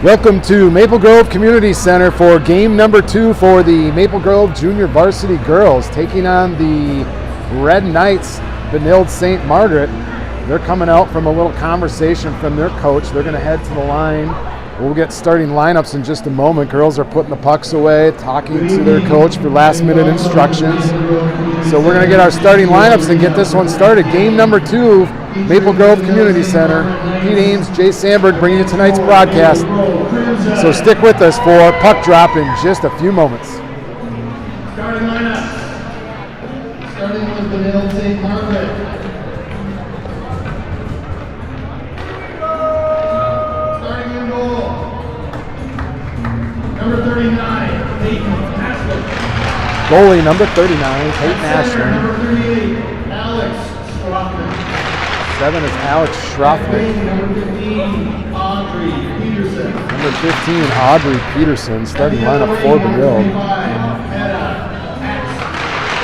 Welcome to Maple Grove Community Center for game number 2 for the Maple Grove Junior Varsity Girls, taking on the Red Knights, Benilde St. Margaret. They're coming out from a little conversation from their coach. They're going to head to the line. We'll get starting lineups in just a moment. Girls are putting the pucks away, talking to their coach for last-minute instructions. So we're going to get our starting lineups and get this one started. Game number 2, Maple Grove Community Center. Pete Ames, Jay Sandberg bringing you tonight's broadcast. So stick with us for puck drop in just a few moments. Starting lineup. Starting with Benilde St. Margaret. Starting in goal. Number 39, Peyton Ashland. Goalie number 39, Peyton Ashland. Number 38, Alex Schroffman. 7 is Alex Schroffman. Number 15, Audrey Peterson. Number 15, Audrey Peterson. Starting lineup for Benilde.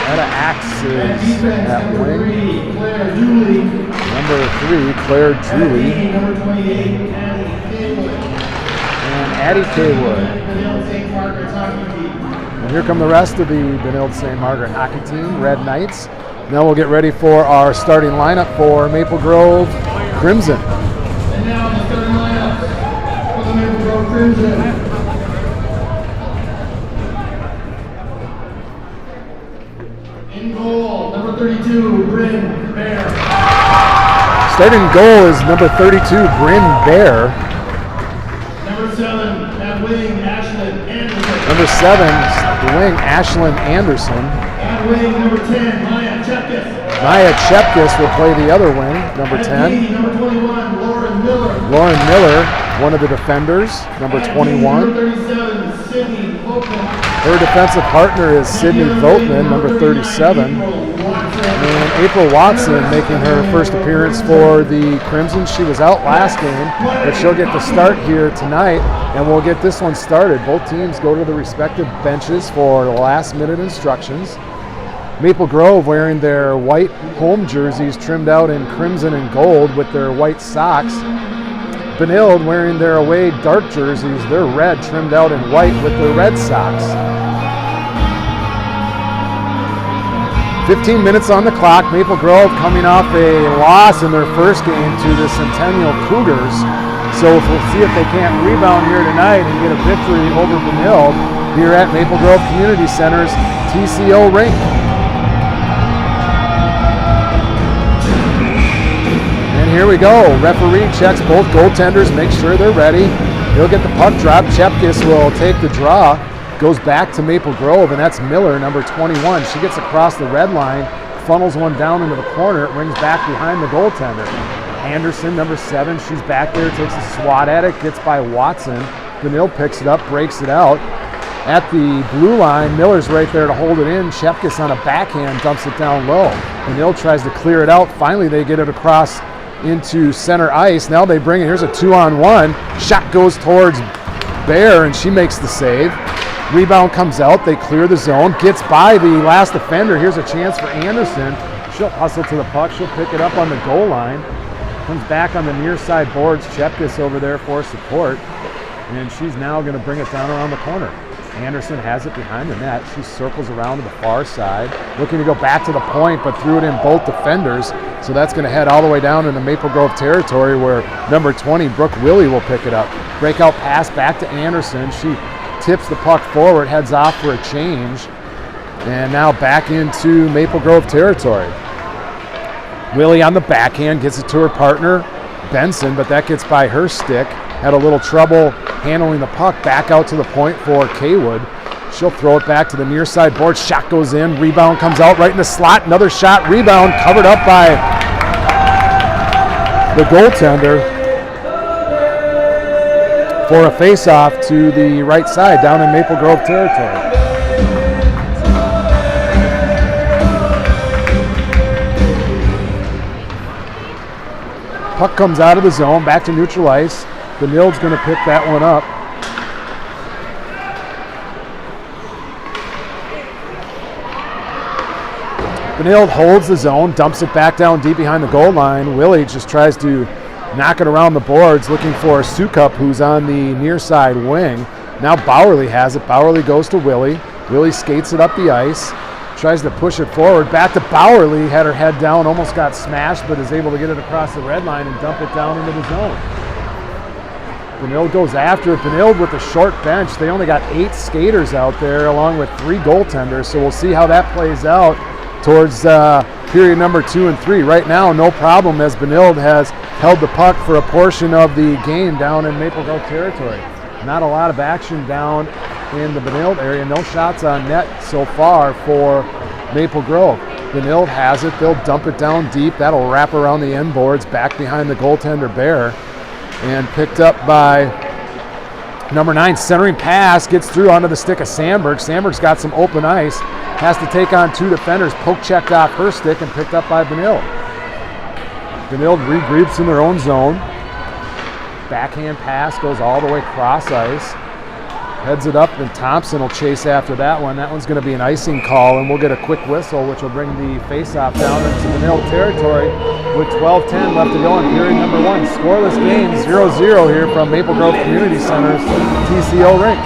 Etta Axe is at wing. Claire Julie. Number 3, Claire Julie. Number 28, Addie Kaywood. And Addie Kaywood. Benilde St. Margaret's hockey team. And here come the rest of the Benilde St. Margaret hockey team, Red Knights. Now we'll get ready for our starting lineup for Maple Grove Crimson. And now the starting lineup for the Maple Grove Crimson. In goal, number 32, Bryn Bear. Starting goal is number 32, Bryn Bear. Number 7, at wing, Ashlyn Anderson. Number 7, the wing, Ashlyn Anderson. At wing, number 10, Maya Chepkis. Maya Chepkis will play the other wing, number At 10. D, number 21, Lauren Miller. Lauren Miller, one of the defenders, number At D, 21. number 37, Sydney Volkman. Her defensive partner is Sydney Votman, number 37. And April Watson making her first appearance for the Crimson. She was out last game, but she'll get the start here tonight, and we'll get this one started. Both teams go to the respective benches for last-minute instructions. Maple Grove wearing their white home jerseys trimmed out in crimson and gold with their white socks. Benilde wearing their away dark jerseys, they're red trimmed out in white with their red socks. 15 minutes on the clock. Maple Grove coming off a loss in their first game to the Centennial Cougars. So we'll see if they can't rebound here tonight and get a victory over Benilde here at Maple Grove Community Center's TCO rink. And here we go. Referee checks both goaltenders, makes sure they're ready. He'll get the puck drop. Chepkis will take the draw. Goes back to Maple Grove, and that's Miller, number 21. She gets across the red line, funnels one down into the corner. It rings back behind the goaltender. Anderson, number 7, she's back there, takes a swat at it, gets by Watson. Benilde picks it up, breaks it out. At the blue line, Miller's right there to hold it in. Chepkis on a backhand dumps it down low. Benilde tries to clear it out. Finally, they get it across into center ice. Now they bring it. Here's a 2-on-1. Shot goes towards Bear, and she makes the save. Rebound comes out. They clear the zone. Gets by the last defender. Here's a chance for Anderson. She'll hustle to the puck. She'll pick it up on the goal line. Comes back on the near side boards. Chepkis over there for support. And she's now going to bring it down around the corner. Anderson has it behind the net. She circles around to the far side, looking to go back to the point, but threw it in both defenders. So that's going to head all the way down into Maple Grove territory where number 20, Brooke Willie, will pick it up. Breakout pass back to Anderson. She tips the puck forward, heads off for a change, and now back into Maple Grove territory. Willie on the backhand gets it to her partner, Benson, but that gets by her stick. Had a little trouble handling the puck. Back out to the point for Kaywood. She'll throw it back to the near side board. Shot goes in. Rebound comes out right in the slot. Another shot. Rebound covered up by the goaltender for a face-off to the right side down in Maple Grove territory. Puck comes out of the zone, back to neutral ice. Benilde's going to pick that one up. Benilde holds the zone, dumps it back down deep behind the goal line. Willie just tries to knocking around the boards, looking for Sukup, who's on the near side wing. Now Bowerly has it. Bowerly goes to Willie. Willie skates it up the ice, tries to push it forward. Back to Bowerly, had her head down, almost got smashed, but is able to get it across the red line and dump it down into the zone. Benilde goes after it. Benilde with a short bench. They only got 8 skaters out there along with 3 goaltenders, so we'll see how that plays out towards period number 2 and 3. Right now, no problem as Benilde has held the puck for a portion of the game down in Maple Grove territory. Not a lot of action down in the Benilde area. No shots on net so far for Maple Grove. Benilde has it. They'll dump it down deep. That'll wrap around the end boards back behind the goaltender Bear. And picked up by number 9. Centering pass gets through onto the stick of Sandberg. Sandberg's got some open ice. Has to take on 2 defenders. Poke checked off her stick and picked up by Benilde. Benilde regroups in their own zone. Backhand pass goes all the way cross ice. Heads it up, and Thompson will chase after that one. That one's going to be an icing call, and we'll get a quick whistle, which will bring the face-off down into Benilde territory with 12:10 left to go in period number 1. Scoreless game, 0-0 here from Maple Grove Community Center's TCO rink.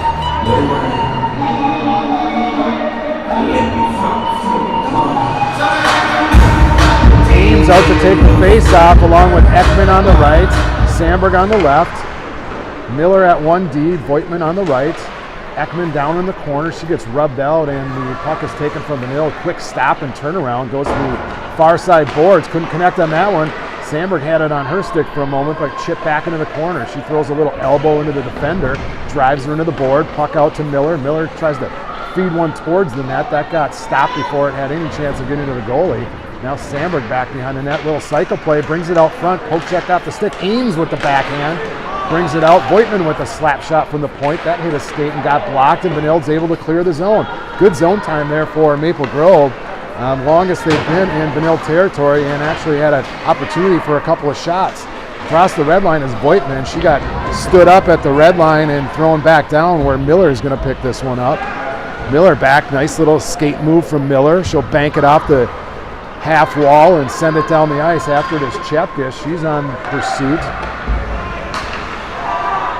Ames out to take the face-off along with Ekman on the right, Sandberg on the left. Miller at 1D, Voigtman on the right. Ekman down in the corner. She gets rubbed out, and the puck is taken from Benilde. Quick stop and turnaround. Goes to the far side boards. Couldn't connect on that one. Sandberg had it on her stick for a moment, but chipped back into the corner. She throws a little elbow into the defender, drives her into the board. Puck out to Miller. Miller tries to feed one towards the net. That got stopped before it had any chance of getting to the goalie. Now Sandberg back behind the net. Little cycle play. Brings it out front. Poke checked off the stick. Ames with the backhand. Brings it out. Voigtman with a slap shot from the point. That hit a skate and got blocked, and Benilde's able to clear the zone. Good zone time there for Maple Grove. Longest they've been in Benilde territory, and actually had an opportunity for a couple of shots. Across the red line is Voigtman. She got stood up at the red line and thrown back down where Miller is going to pick this one up. Miller back. Nice little skate move from Miller. She'll bank it off the half wall and send it down the ice. After it is Chepka. She's on pursuit.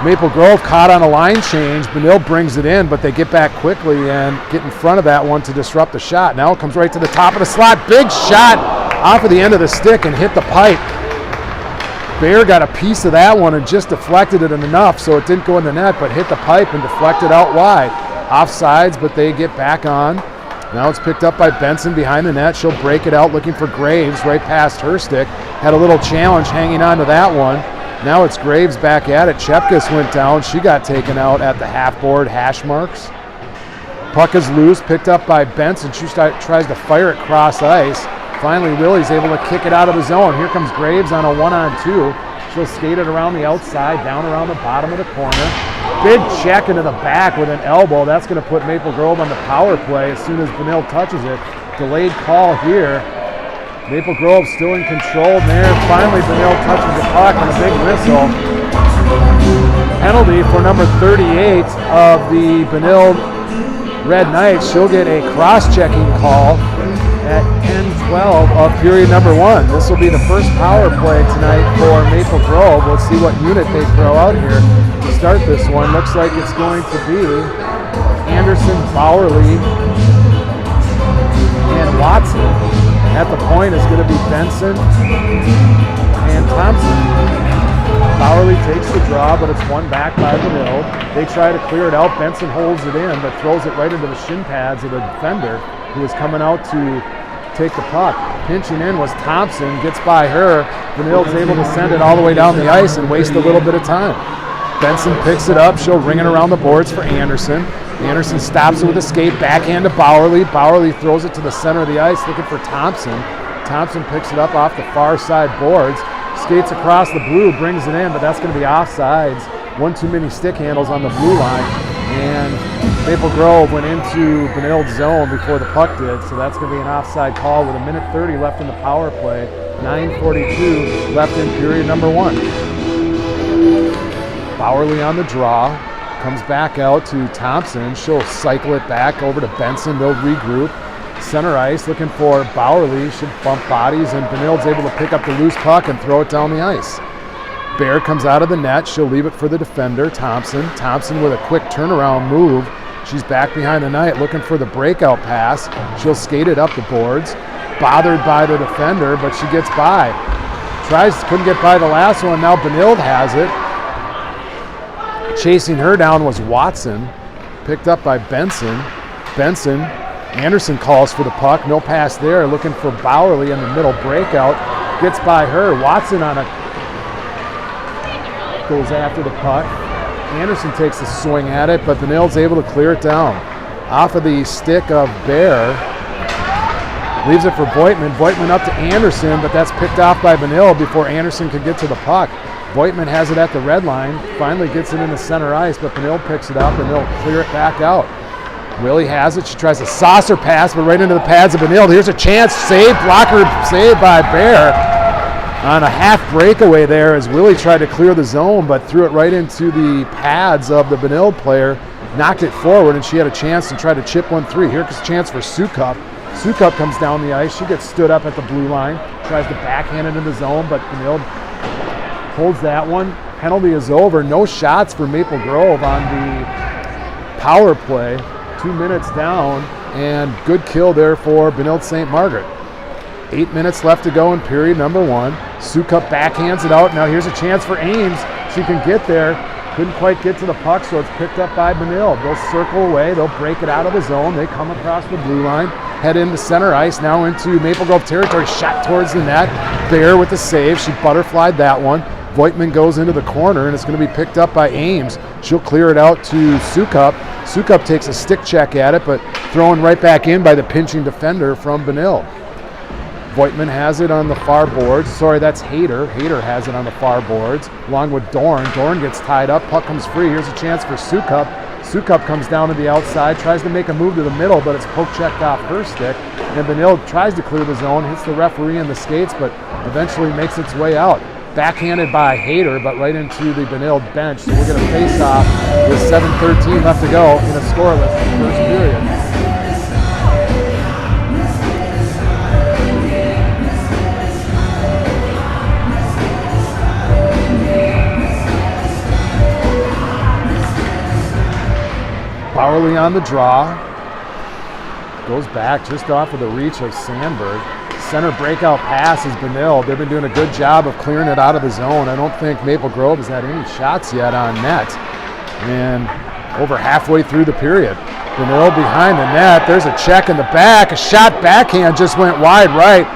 Maple Grove caught on a line change. Benilde brings it in, but they get back quickly and get in front of that one to disrupt the shot. Now it comes right to the top of the slot. Big shot off of the end of the stick and hit the pipe. Bear got a piece of that one and just deflected it enough so it didn't go in the net, but hit the pipe and deflected out wide. Offsides, but they get back on. Now it's picked up by Benson behind the net. She'll break it out looking for Graves right past her stick. Had a little challenge hanging on to that one. Now it's Graves back at it. Chepkus went down. She got taken out at the half board hash marks. Puck is loose, picked up by Benson. She tries to fire it cross ice. Finally, Willie's able to kick it out of the zone. Here comes Graves on a 1-on-2. She'll skate it around the outside, down around the bottom of the corner. Big check into the back with an elbow. That's going to put Maple Grove on the power play as soon as Benilde touches it. Delayed call here. Maple Grove still in control there. Finally, Benilde touches the puck and a big whistle. Penalty for number 38 of the Benilde Red Knights. She'll get a cross-checking call at 10-12 of period number 1. This will be the first power play tonight for Maple Grove. Let's see what unit they throw out here to start this one. Looks like it's going to be Anderson, Bowerly, and Watson. At the point is going to be Benson and Thompson. Bowerly takes the draw, but it's won back by Benilde. They try to clear it out. Benson holds it in, but throws it right into the shin pads of the defender who is coming out to take the puck. Pinching in was Thompson, gets by her. Benilde's able to send it all the way down the ice and waste a little bit of time. Benson picks it up. She'll ring it around the boards for Anderson. Anderson stops it with a skate, backhand to Bowerly. Bowerly throws it to the center of the ice looking for Thompson. Thompson picks it up off the far side boards, skates across the blue, brings it in, but that's going to be offsides. One too many stick handles on the blue line, and Maple Grove went into Benilde's zone before the puck did, so that's going to be an offside call with 1:30 left in the power play. 9:42 left in period number 1. Bowerly on the draw. Comes back out to Thompson. She'll cycle it back over to Benson. They'll regroup. Center ice looking for Bowerly. Should bump bodies, and Benilde's able to pick up the loose puck and throw it down the ice. Bear comes out of the net. She'll leave it for the defender, Thompson. Thompson with a quick turnaround move. She's back behind the net looking for the breakout pass. She'll skate it up the boards. Bothered by the defender, but she gets by. Couldn't get by the last one. Now Benilde has it. Chasing her down was Watson. Picked up by Benson. Anderson calls for the puck. No pass there. Looking for Bowerly in the middle breakout. Gets by her. Watson goes after the puck. Anderson takes a swing at it, but Benilde's able to clear it down. Off of the stick of Bear. Leaves it for Voigtman. Voigtman up to Anderson, but that's picked off by Benilde before Anderson could get to the puck. Voigtman has it at the red line. Finally gets it in the center ice, but Benilde picks it up and they'll clear it back out. Willie has it. She tries a saucer pass, but right into the pads of Benilde. Here's a chance. Blocker saved by Bear. On a half breakaway there as Willie tried to clear the zone, but threw it right into the pads of the Benilde player, knocked it forward, and she had a chance to try to chip 1-3. Here comes a chance for Sukup. Sukup comes down the ice. She gets stood up at the blue line, tries to backhand it in the zone, but Benilde holds that one. Penalty is over. No shots for Maple Grove on the power play. 2 minutes down, and good kill there for Benilde St. Margaret. 8 minutes left to go in period number 1. Sukup backhands it out. Now here's a chance for Ames. She can get there. Couldn't quite get to the puck, so it's picked up by Benilde. They'll circle away. They'll break it out of the zone. They come across the blue line, head into center ice, now into Maple Grove territory. Shot towards the net. Bear with the save. She butterflied that one. Voigtman goes into the corner, and it's going to be picked up by Ames. She'll clear it out to Sukup. Sukup takes a stick check at it, but thrown right back in by the pinching defender from Benilde. Voigtman has it on the far boards. Sorry, that's Hayter. Hayter has it on the far boards, along with Dorn. Dorn gets tied up. Puck comes free. Here's a chance for Sukup. Sukup comes down to the outside, tries to make a move to the middle, but it's poke checked off her stick. And Benilde tries to clear the zone, hits the referee in the skates, but eventually makes its way out. Backhanded by Hayter, but right into the Benilde bench. So we're going to face off with 7:13 left to go in a scoreless first period. Bowerly on the draw. Goes back just off of the reach of Sandberg. Center breakout pass is Benilde. They've been doing a good job of clearing it out of the zone. I don't think Maple Grove has had any shots yet on net. And over halfway through the period. Benilde behind the net. There's a check in the back. A shot backhand just went wide right.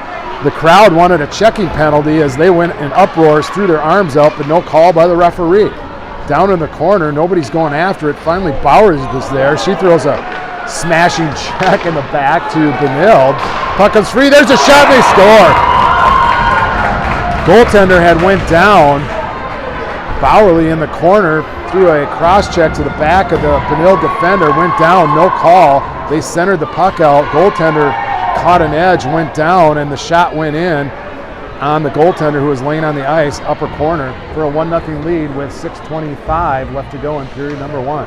The crowd wanted a checking penalty as they went in uproars, threw their arms up, but no call by the referee. Down in the corner, nobody's going after it. Finally, Bowers is there. She throws a smashing check in the back to Benilde. Puck comes free. There's a shot. They score. Goaltender had went down. Bowerly in the corner threw a cross check to the back of the Benilde defender. Went down. No call. They centered the puck out. Goaltender caught an edge, went down, and the shot went in on the goaltender who was laying on the ice, upper corner, for a 1-0 lead with 6:25 left to go in period number 1.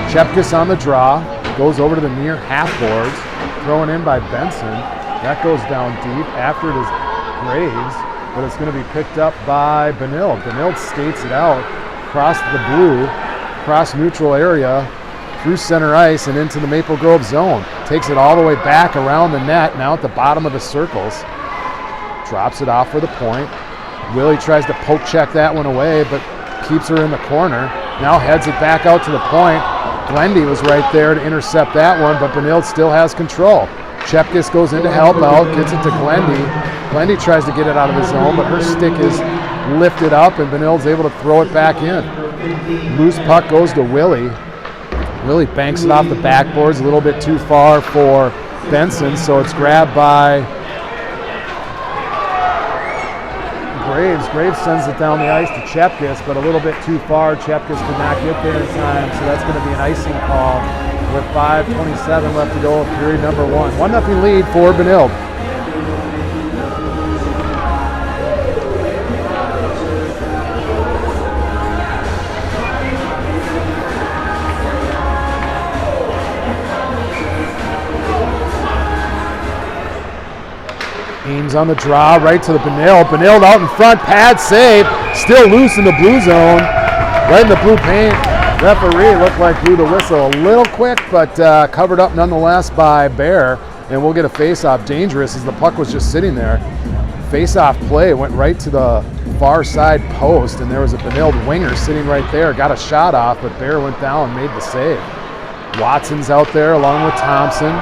Chepkus on the draw, goes over to the near half boards, thrown in by Benson. That goes down deep. After it is Graves, but it's going to be picked up by Benilde. Benilde skates it out, across the blue, cross neutral area, through center ice and into the Maple Grove zone. Takes it all the way back around the net, now at the bottom of the circles. Drops it off for the point. Willie tries to poke check that one away, but keeps her in the corner. Now heads it back out to the point. Glendy was right there to intercept that one, but Benilde still has control. Chepkus goes in to help out, gets it to Glendy. Glendy tries to get it out of the zone, but her stick is lifted up and Benilde's able to throw it back in. Loose puck goes to Willie. Willie banks it off the backboards, a little bit too far for Benson, so it's grabbed by Graves. Graves sends it down the ice to Chepkus, but a little bit too far. Chepkus could not get there in time, so that's going to be an icing call with 5:27 left to go of period number 1. 1-0 lead for Benilde. Ames on the draw, right to the Benilde. Benilde out in front, pad save, still loose in the blue zone, right in the blue paint. Referee looked like blew the whistle a little quick, but covered up nonetheless by Bear, and we'll get a face-off. Dangerous as the puck was just sitting there. Face-off play went right to the far side post, and there was a Benilde winger sitting right there. Got a shot off, but Bear went down and made the save. Watson's out there along with Thompson,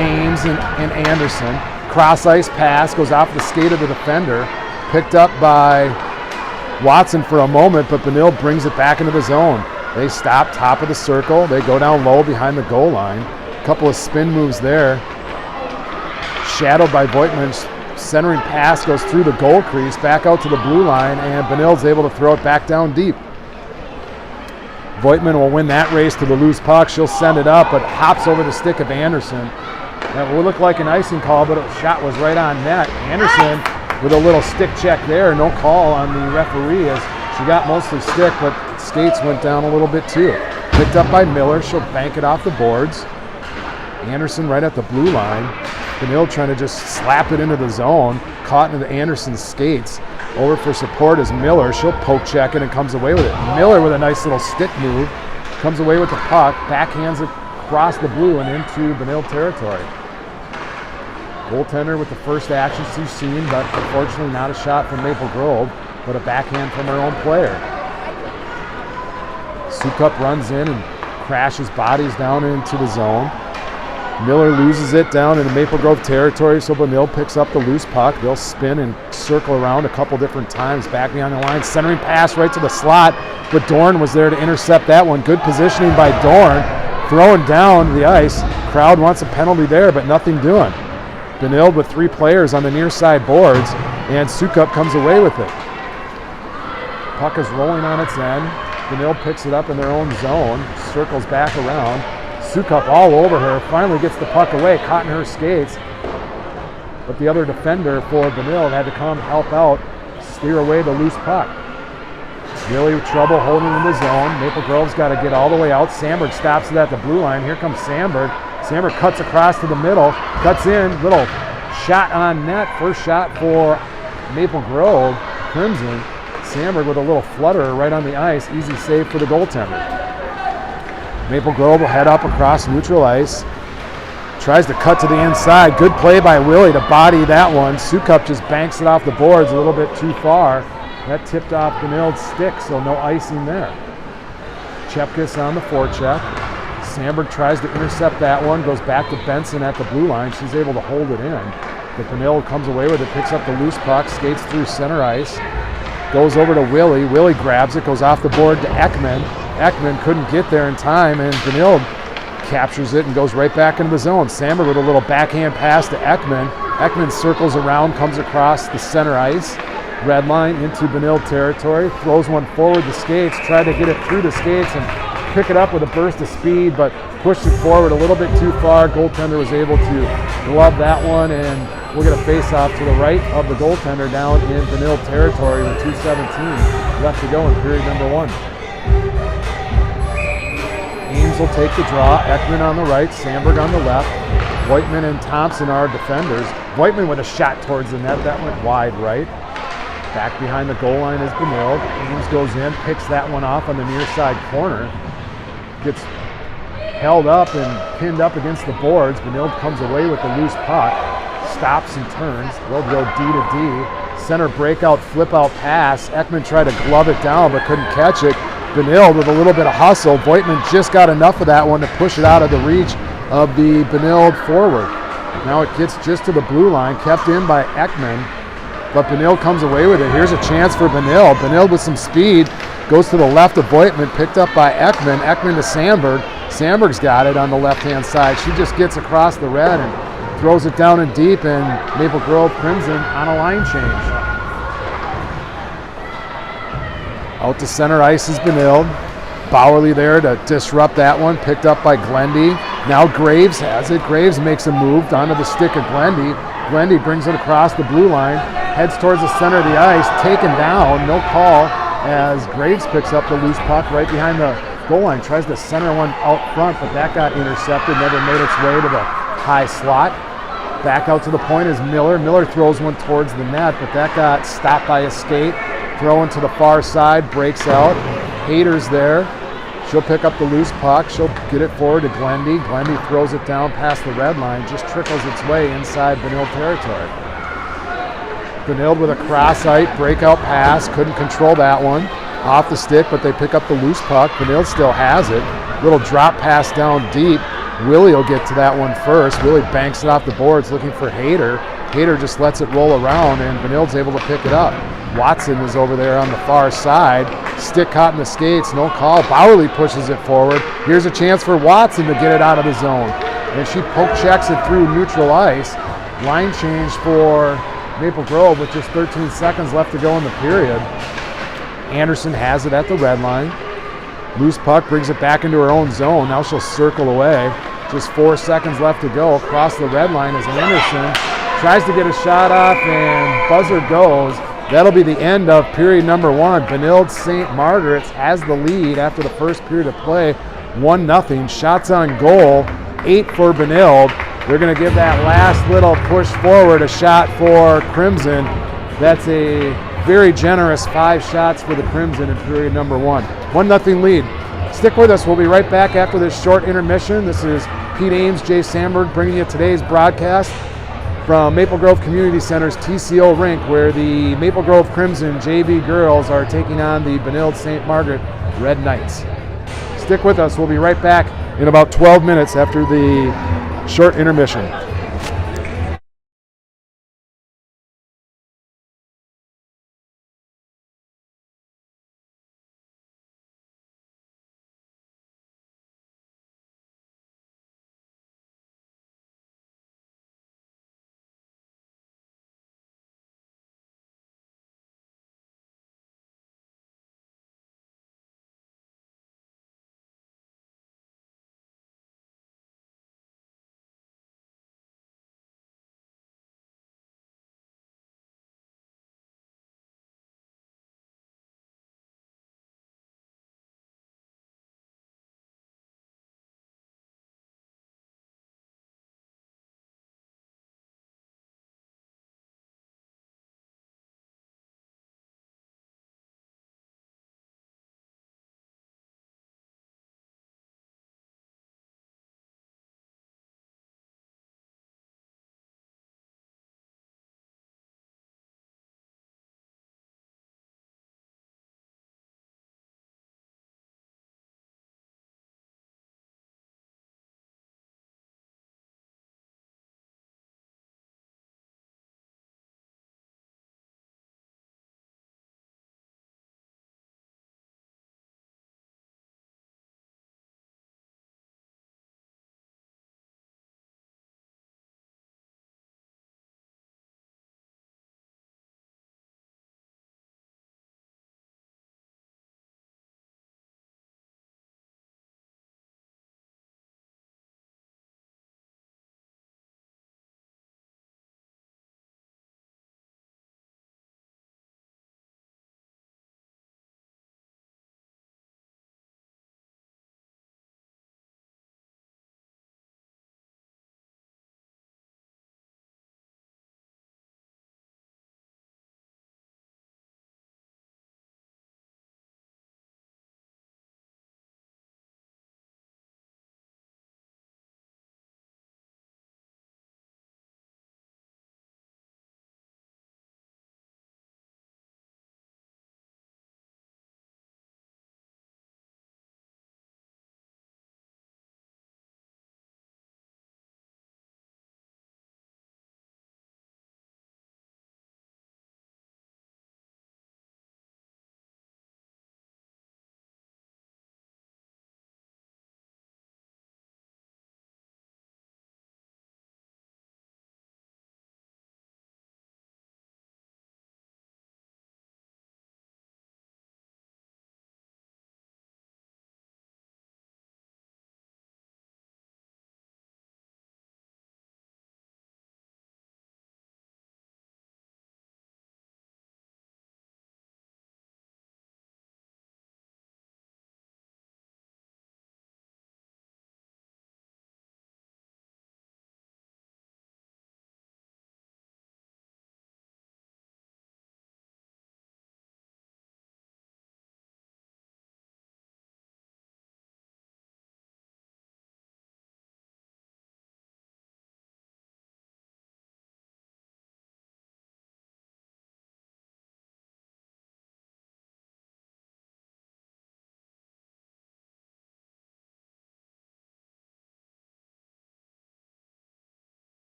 Ames, and Anderson. Cross-ice pass goes off the skate of the defender. Picked up by Watson for a moment, but Benilde brings it back into the zone. They stop top of the circle. They go down low behind the goal line. A couple of spin moves there. Shadowed by Voigtman's centering pass goes through the goal crease, back out to the blue line, and Benilde's able to throw it back down deep. Voigtman will win that race to the loose puck. She'll send it up, but hops over the stick of Anderson. That will look like an icing call, but the shot was right on net. Anderson with a little stick check there. No call on the referee as she got mostly stick, but skates went down a little bit too. Picked up by Miller. She'll bank it off the boards. Anderson right at the blue line. Benilde trying to just slap it into the zone. Caught into Anderson's skates. Over for support is Miller. She'll poke check it and comes away with it. Miller with a nice little stick move. Comes away with the puck. Backhands it across the blue and into Benilde territory. Goaltender with the first action she's seen, but unfortunately not a shot from Maple Grove, but a backhand from her own player. Sukup runs in and crashes bodies down into the zone. Miller loses it down into Maple Grove territory, so Benilde picks up the loose puck. They'll spin and circle around a couple different times, back behind the line, centering pass right to the slot, but Dorn was there to intercept that one. Good positioning by Dorn, throwing down the ice. Crowd wants a penalty there, but nothing doing. Benilde with 3 players on the near side boards, and Sukup comes away with it. Puck is rolling on its end. Benilde picks it up in their own zone, circles back around. Sukup all over her, finally gets the puck away, caught in her skates. But the other defender for Benilde had to come help out, steer away the loose puck. Really trouble holding in the zone. Maple Grove's got to get all the way out. Sandberg stops it at the blue line. Here comes Sandberg. Sandberg cuts across to the middle, cuts in, little shot on net. First shot for Maple Grove Crimson. Sandberg with a little flutter right on the ice. Easy save for the goaltender. Maple Grove will head up across neutral ice. Tries to cut to the inside. Good play by Willie to body that one. Sukup just banks it off the boards a little bit too far. That tipped off Benilde's stick, so no icing there. Chepkis on the forecheck. Sandberg tries to intercept that one. Goes back to Benson at the blue line. She's able to hold it in. But Benilde comes away with it, picks up the loose puck, skates through center ice. Goes over to Willie. Willie grabs it, goes off the board to Ekman. Ekman couldn't get there in time, and Benilde captures it and goes right back into the zone. Sandberg with a little backhand pass to Ekman. Ekman circles around, comes across the center ice. Red line into Benilde territory. Throws one forward the skates. Tried to get it through the skates and pick it up with a burst of speed, but pushed it forward a little bit too far. Goaltender was able to glove that one, and we'll get a face-off to the right of the goaltender down in Benilde territory with 2:17 left to go in period number 1. Ames will take the draw. Ekman on the right, Sandberg on the left. Voigtman and Thompson are defenders. Voigtman with a shot towards the net. That went wide right. Back behind the goal line is Benilde. Ames goes in, picks that one off on the near side corner. Gets held up and pinned up against the boards. Benilde comes away with the loose puck. Stops and turns. They'll go D to D. Center breakout, flip out pass. Ekman tried to glove it down but couldn't catch it. Benilde with a little bit of hustle. Voigtman just got enough of that one to push it out of the reach of the Benilde forward. Now it gets just to the blue line, kept in by Ekman, but Benilde comes away with it. Here's a chance for Benilde. Benilde with some speed goes to the left of Voigtman, picked up by Ekman. Ekman to Sandberg. Sandberg's got it on the left-hand side. She just gets across the red and throws it down and deep, and Maple Grove Crimson on a line change. Out to center ice is Benilde. Bowerly there to disrupt that one. Picked up by Glendy. Now Graves has it. Graves makes a move onto the stick of Glendy. Glendy brings it across the blue line. Heads towards the center of the ice. Taken down. No call as Graves picks up the loose puck right behind the goal line. Tries to center one out front, but that got intercepted. Never made its way to the high slot. Back out to the point is Miller. Miller throws one towards the net, but that got stopped by a skate. Throw into the far side, breaks out. Hayter's there. She'll pick up the loose puck. She'll get it forward to Glendy. Glendy throws it down past the red line, just trickles its way inside Benilde territory. Benilde with a cross-ice breakout pass. Couldn't control that one. Off the stick, but they pick up the loose puck. Benilde still has it. Little drop pass down deep. Willie will get to that one first. Willie banks it off the boards looking for Hayter. Hayter just lets it roll around, and Benilde's able to pick it up. Watson was over there on the far side. Stick caught in the skates, no call. Bowerly pushes it forward. Here's a chance for Watson to get it out of the zone. And she poke checks it through neutral ice. Line change for Maple Grove with just 13 seconds left to go in the period. Anderson has it at the red line. Loose puck brings it back into her own zone. Now she'll circle away. Just 4 seconds left to go. Across the red line is Anderson. Tries to get a shot off, and buzzer goes. That'll be the end of period number 1. Benilde St. Margaret's has the lead after the first period of play. 1-0. Shots on goal. 8 for Benilde. They're going to give that last little push forward a shot for Crimson. That's a very generous 5 shots for the Crimson in period number 1. 1-0 lead. Stick with us. We'll be right back after this short intermission. This is Pete Ames, Jay Sandberg bringing you today's broadcast from Maple Grove Community Center's TCO rink, where the Maple Grove Crimson JV girls are taking on the Benilde St. Margaret Red Knights. Stick with us. We'll be right back in about 12 minutes after the short intermission.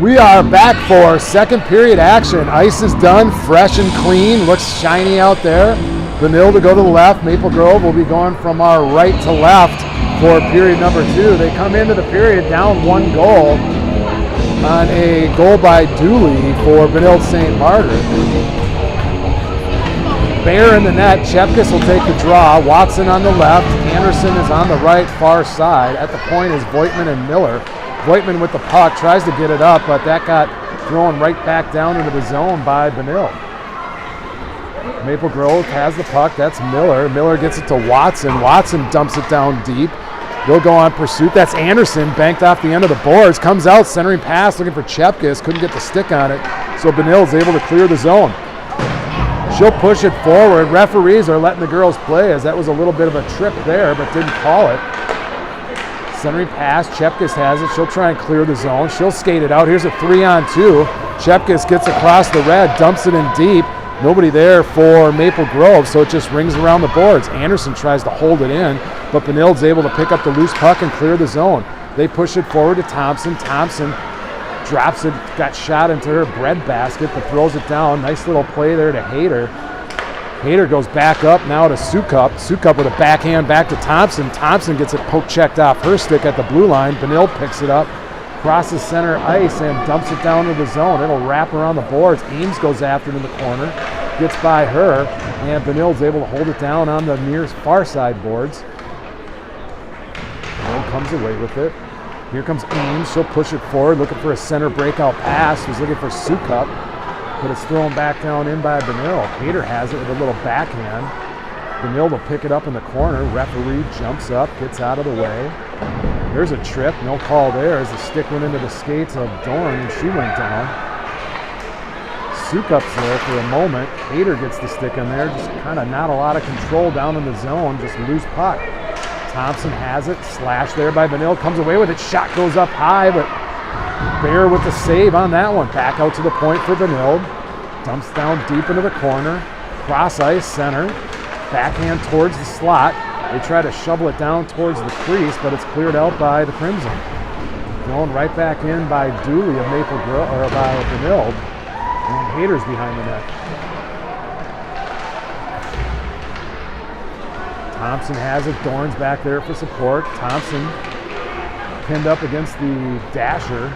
We are back for second period action. Ice is done, fresh and clean, looks shiny out there. Benilde to go to the left. Maple Grove will be going from our right to left for period number 2. They come into the period down 1 goal on a goal by Dooley for Benilde St. Margaret. Bear in the net. Chepkis will take the draw. Watson on the left. Anderson is on the right far side. At the point is Voigtman and Miller. Voigtman with the puck, tries to get it up, but that got thrown right back down into the zone by Benilde. Maple Grove has the puck, that's Miller. Miller gets it to Watson. Watson dumps it down deep. They'll go on pursuit. That's Anderson, banked off the end of the boards. Comes out, centering pass, looking for Chepkis. Couldn't get the stick on it, so Benilde's able to clear the zone. She'll push it forward. Referees are letting the girls play, as that was a little bit of a trip there, but didn't call it. Centering pass, Chepkis has it. She'll try and clear the zone. She'll skate it out. Here's a 3-on-2. Chepkis gets across the red, dumps it in deep. Nobody there for Maple Grove, so it just rings around the boards. Anderson tries to hold it in, but Benilde's able to pick up the loose puck and clear the zone. They push it forward to Thompson. Thompson drops it, got shot into her bread basket, but throws it down. Nice little play there to Hayter. Hayter goes back up now to Sukup. Sukup with a backhand back to Thompson. Thompson gets it poke checked off her stick at the blue line. Benilde picks it up, crosses center ice, and dumps it down to the zone. It'll wrap around the boards. Ames goes after it in the corner, gets by her, and Benilde's able to hold it down on the near far side boards. Benilde comes away with it. Here comes Ames. She'll push it forward, looking for a center breakout pass. She's looking for Sukup, but it's thrown back down in by Benilde. Hayter has it with a little backhand. Benilde will pick it up in the corner. Referee jumps up, gets out of the way. There's a trip, no call there as the stick went into the skates of Dorn and she went down. Sukup's there for a moment. Hayter gets the stick in there, just kind of not a lot of control down in the zone, just loose puck. Thompson has it, slashed there by Benilde, comes away with it, shot goes up high, but Bear with the save on that one. Back out to the point for Benilde. Dumps down deep into the corner. Cross ice center. Backhand towards the slot. They try to shovel it down towards the crease, but it's cleared out by the Crimson. Going right back in by Dooley of Maple Grove, or by Benilde. And Hayter's behind the net. Thompson has it. Dorn's back there for support. Thompson pinned up against the dasher.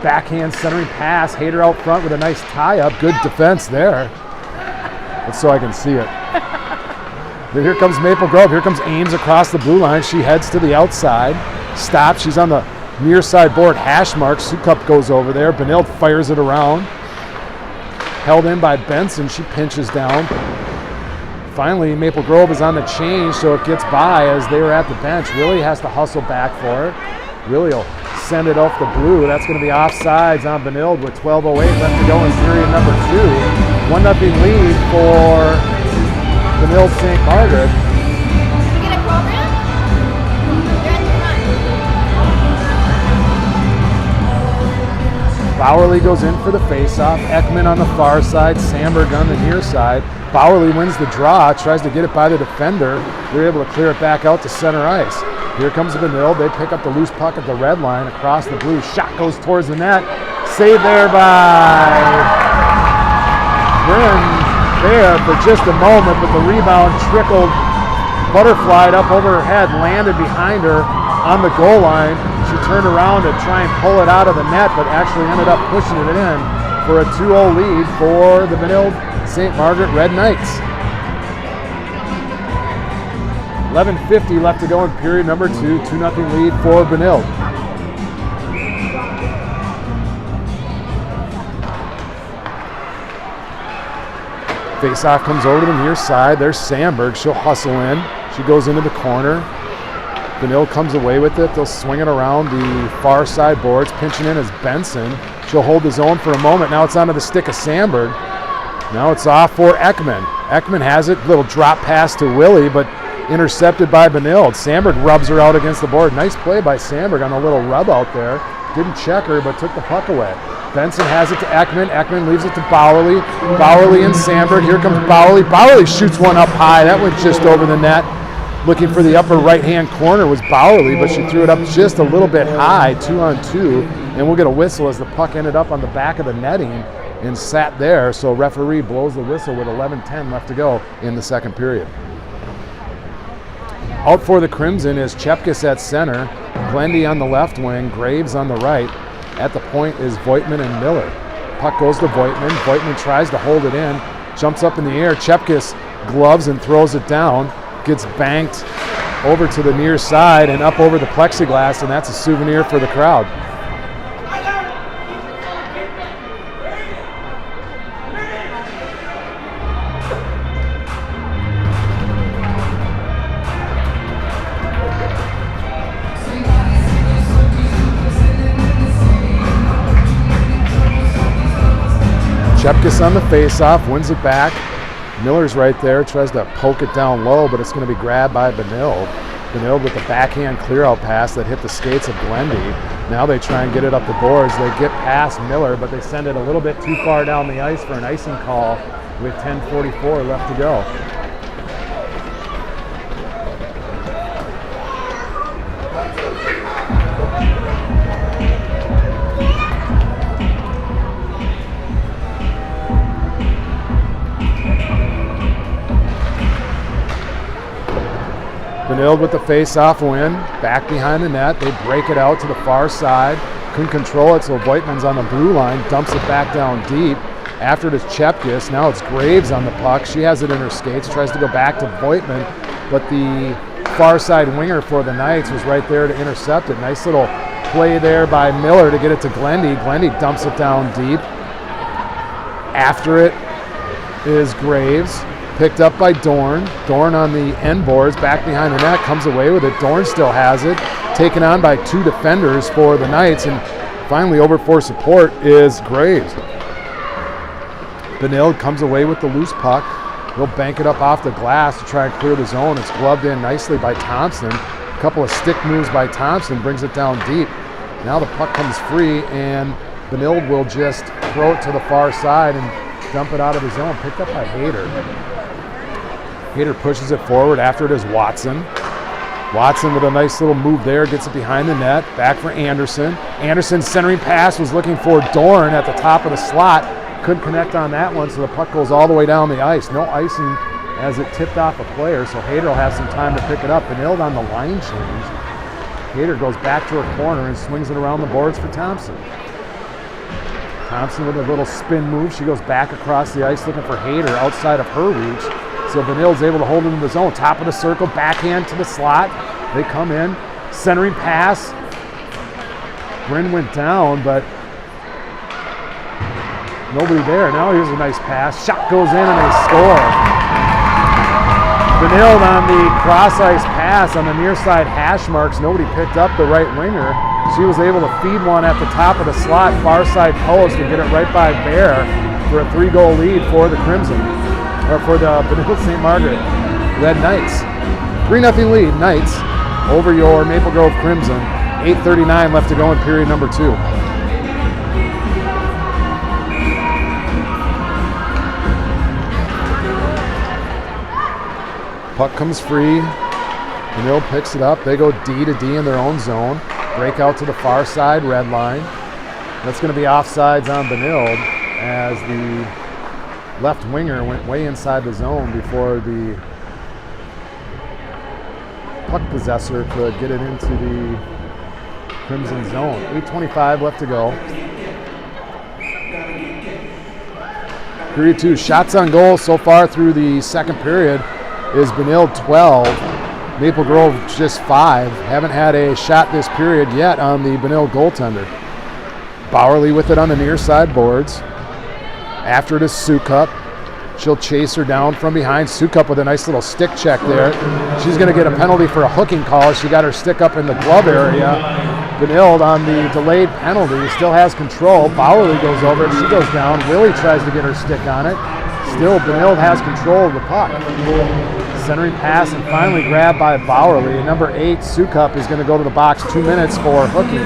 Backhand centering pass. Hayter out front with a nice tie-up. Good defense there. That's so I can see it. But here comes Maple Grove. Here comes Ames across the blue line. She heads to the outside. Stops. She's on the near side board. Hash mark. Sukup goes over there. Benilde fires it around. Held in by Benson. She pinches down. Finally, Maple Grove is on the change, so it gets by as they were at the bench. Willie has to hustle back for it. Willie will send it off the blue. That's going to be offsides on Benilde with 12:08 left to go in period number 2. 1-0 lead for Benilde St. Margaret. Did we get a program? They're at the front. Bowerly goes in for the faceoff. Ekman on the far side. Sandberg on the near side. Bowerly wins the draw, tries to get it by the defender. They're able to clear it back out to center ice. Here comes Benilde. They pick up the loose puck at the red line across the blue. Shot goes towards the net. Saved there by Bryn there for just a moment, but the rebound trickled, butterflied up over her head, landed behind her on the goal line. She turned around to try and pull it out of the net, but actually ended up pushing it in for a 2-0 lead for the Benilde St. Margaret Red Knights. 11:50 left to go in period number 2. 2-0 lead for Benilde. Faceoff comes over to the near side. There's Sandberg. She'll hustle in. She goes into the corner. Benilde comes away with it. They'll swing it around the far side boards. Pinching in is Benson. She'll hold the zone for a moment. Now it's onto the stick of Sandberg. Now it's off for Ekman. Ekman has it. Little drop pass to Willie, but intercepted by Benilde. Sandberg rubs her out against the board. Nice play by Sandberg on a little rub out there. Didn't check her, but took the puck away. Benson has it to Ekman. Ekman leaves it to Bowerly. Bowerly and Sandberg. Here comes Bowerly. Bowerly shoots one up high. That went just over the net. Looking for the upper right-hand corner was Bowerly, but she threw it up just a little bit high, 2-on-2, and we'll get a whistle as the puck ended up on the back of the netting and sat there. So referee blows the whistle with 11:10 left to go in the second period. Out for the Crimson is Chepkis at center, Glendy on the left wing, Graves on the right. At the point is Voigtman and Miller. Puck goes to Voigtman. Voigtman tries to hold it in, jumps up in the air. Chepkis gloves and throws it down. Gets banked over to the near side and up over the plexiglass, and that's a souvenir for the crowd. Chepkis on the face-off, wins it back. Miller's right there, tries to poke it down low, but it's going to be grabbed by Benilde. Benilde with the backhand clear-out pass that hit the skates of Glendy. Now they try and get it up the boards. They get past Miller, but they send it a little bit too far down the ice for an icing call with 10:44 left to go. Benilde with the face-off win, back behind the net. They break it out to the far side. Couldn't control it, so Voigtman's on the blue line, dumps it back down deep. After it is Chepkis, now it's Graves on the puck. She has it in her skates, tries to go back to Voigtman, but the far side winger for the Knights was right there to intercept it. Nice little play there by Miller to get it to Glendy. Glendy dumps it down deep. After it is Graves. Picked up by Dorn. Dorn on the end boards, back behind the net, comes away with it. Dorn still has it. Taken on by two defenders for the Knights, and finally over for support is Graves. Benilde comes away with the loose puck. He'll bank it up off the glass to try and clear the zone. It's gloved in nicely by Thompson. A couple of stick moves by Thompson brings it down deep. Now the puck comes free, and Benilde will just throw it to the far side and dump it out of the zone. Picked up by Hayter. Hayter pushes it forward. After it is Watson. Watson with a nice little move there, gets it behind the net. Back for Anderson. Anderson's centering pass was looking for Dorn at the top of the slot. Couldn't connect on that one, so the puck goes all the way down the ice. No icing as it tipped off a player, so Hayter will have some time to pick it up. Benilde on the line change. Hayter goes back to her corner and swings it around the boards for Thompson. Thompson with a little spin move. She goes back across the ice looking for Hayter outside of her reach. So Benilde's able to hold it in the zone. Top of the circle, backhand to the slot. They come in. Centering pass. Bryn went down, but nobody there. Now here's a nice pass. Shot goes in and they score. Benilde on the cross-ice pass on the near side hash marks. Nobody picked up the right winger. She was able to feed one at the top of the slot, far side post, and get it right by Bear for a 3-goal lead for the Crimson. Or for the Benilde St. Margaret Red Knights. 3-0 lead, Knights, over your Maple Grove Crimson. 8:39 left to go in period number 2. Puck comes free. Benilde picks it up. They go D to D in their own zone. Break out to the far side, red line. That's going to be offsides on Benilde as the left winger went way inside the zone before the puck possessor could get it into the Crimson zone. 8:25 left to go. Period 2. Shots on goal so far through the second period is Benilde 12. Maple Grove just 5. Haven't had a shot this period yet on the Benilde goaltender. Bowerly with it on the near side boards. After it is Sukup. She'll chase her down from behind. Sukup with a nice little stick check there. She's going to get a penalty for a hooking call. She got her stick up in the glove area. Benilde on the delayed penalty still has control. Bowerly goes over it. She goes down. Willie tries to get her stick on it. Still, Benilde has control of the puck. Centering pass and finally grabbed by Bowerly. And number 8, Sukup, is going to go to the box 2 minutes for hooking.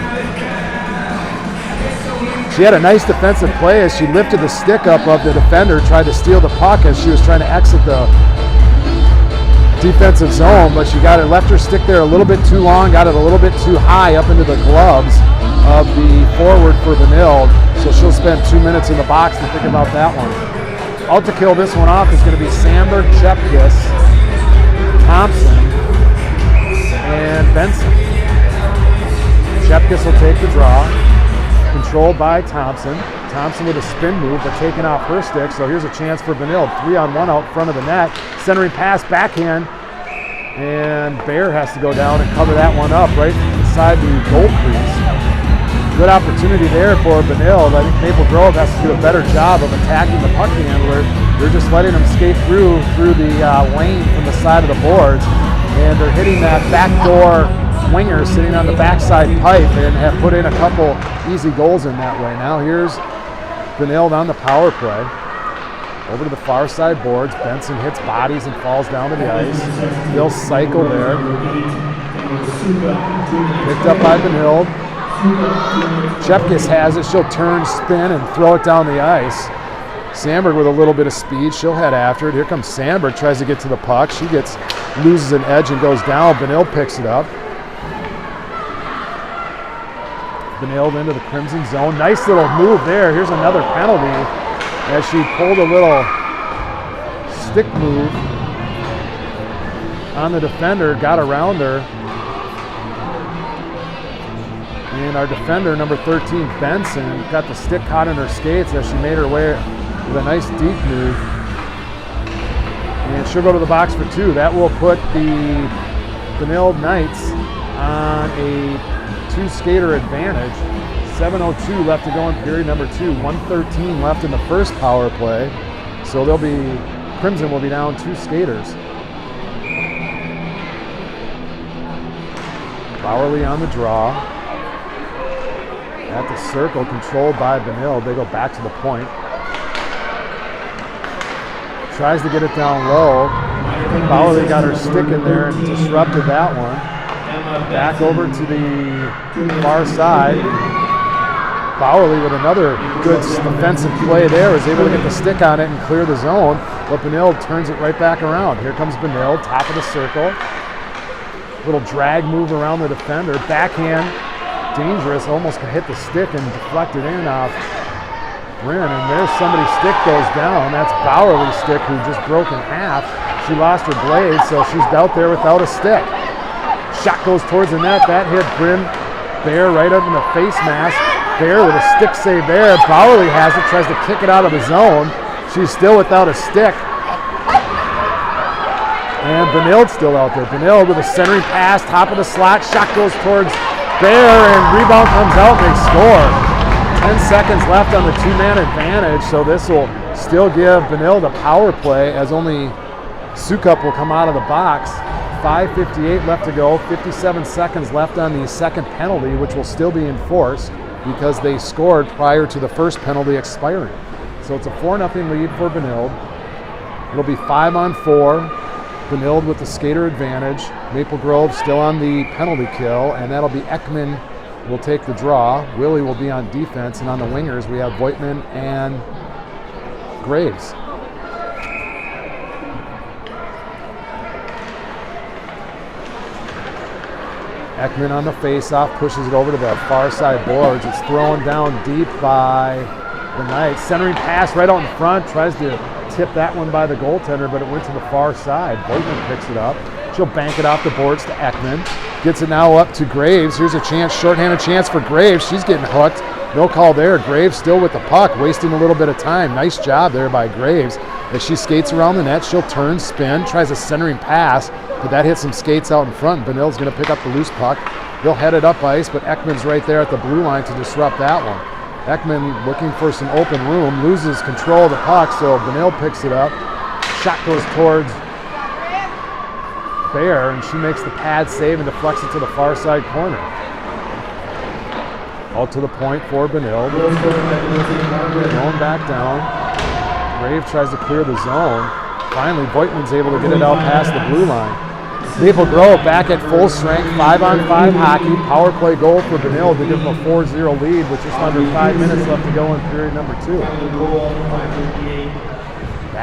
She had a nice defensive play as she lifted the stick up of the defender, tried to steal the puck as she was trying to exit the defensive zone, but she got it, left her stick there a little bit too long, got it a little bit too high up into the gloves of the forward for Benilde. So she'll spend 2 minutes in the box to think about that one. Out to kill this one off is going to be Sandberg, Chepkis, Thompson, and Benson. Chepkis will take the draw, controlled by Thompson. Thompson with a spin move, but taking off her stick. So here's a chance for Benilde. 3-on-1 out front of the net. Centering pass, backhand, and Bear has to go down and cover that one up right inside the goal crease. Good opportunity there for Benilde. I think Maple Grove has to do a better job of attacking the puck handler. They're just letting them skate through the lane from the side of the boards, and they're hitting that backdoor winger sitting on the backside pipe and have put in a couple easy goals in that way. Now here's Benilde on the power play. Over to the far side boards. Benson hits bodies and falls down to the ice. They'll cycle there. Picked up by Benilde. Chepkis has it. She'll turn, spin, and throw it down the ice. Sandberg with a little bit of speed. She'll head after it. Here comes Sandberg, tries to get to the puck. She loses an edge and goes down. Benilde picks it up. Benilde into the Crimson zone. Nice little move there. Here's another penalty as she pulled a little stick move on the defender, got around her. And our defender, number 13, Benson, got the stick caught in her skates as she made her way with a nice deep move. And she'll go to the box for 2. That will put the Benilde Knights on a 2-skater advantage. 7:02 left to go in period number 2. 1:13 left in the first power play. So Crimson will be down 2 skaters. Bowerly on the draw. At the circle, controlled by Benilde. They go back to the point. Tries to get it down low. Bowerly got her stick in there and disrupted that one. Back over to the far side. Bowerly with another good defensive play there, was able to get the stick on it and clear the zone, but Benilde turns it right back around. Here comes Benilde, top of the circle. Little drag move around the defender. Backhand, dangerous, almost hit the stick and deflected in off Bryn, and there's somebody's stick goes down. That's Bowerly's stick, who just broke in half. She lost her blade, so she's out there without a stick. Shot goes towards the net. That hit Bryn Bear right up in the face mask. Bear with a stick save there. Bowerly has it, tries to kick it out of the zone. She's still without a stick. And Benilde's still out there. Benilde with a centering pass, top of the slot. Shot goes towards Bear, and rebound comes out, and they score. 10 seconds left on the 2-man advantage, so this will still give Benilde a power play, as only Sukup will come out of the box. 5:58 left to go, 57 seconds left on the second penalty, which will still be enforced because they scored prior to the first penalty expiring. So it's a 4-0 lead for Benilde. It'll be 5-on-4. Benilde with the skater advantage. Maple Grove still on the penalty kill, and that'll be Ekman will take the draw. Willie will be on defense, and on the wingers we have Voigtman and Graves. Ekman on the face-off, pushes it over to the far side boards. It's thrown down deep by the Knights. Centering pass right out in front, tries to tip that one by the goaltender, but it went to the far side. Voigtman picks it up. She'll bank it off the boards to Ekman. Gets it now up to Graves. Here's a chance, shorthanded chance for Graves. She's getting hooked. No call there. Graves still with the puck, wasting a little bit of time. Nice job there by Graves. As she skates around the net, she'll turn, spin, tries a centering pass, but that hits some skates out in front. Benilde's going to pick up the loose puck. They'll head it up ice, but Ekman's right there at the blue line to disrupt that one. Ekman looking for some open room, loses control of the puck, so Benilde picks it up. Shot goes towards Bear, and she makes the pad save and deflects it to the far side corner. Out to the point for Benilde. Going back down. Graves tries to clear the zone. Finally, Voigtman's able to get it out past the blue line. Maple Grove back at full strength, 5-on-5 hockey. Power play goal for Benilde to give them a 4-0 lead with just under 5 minutes left to go in period number 2.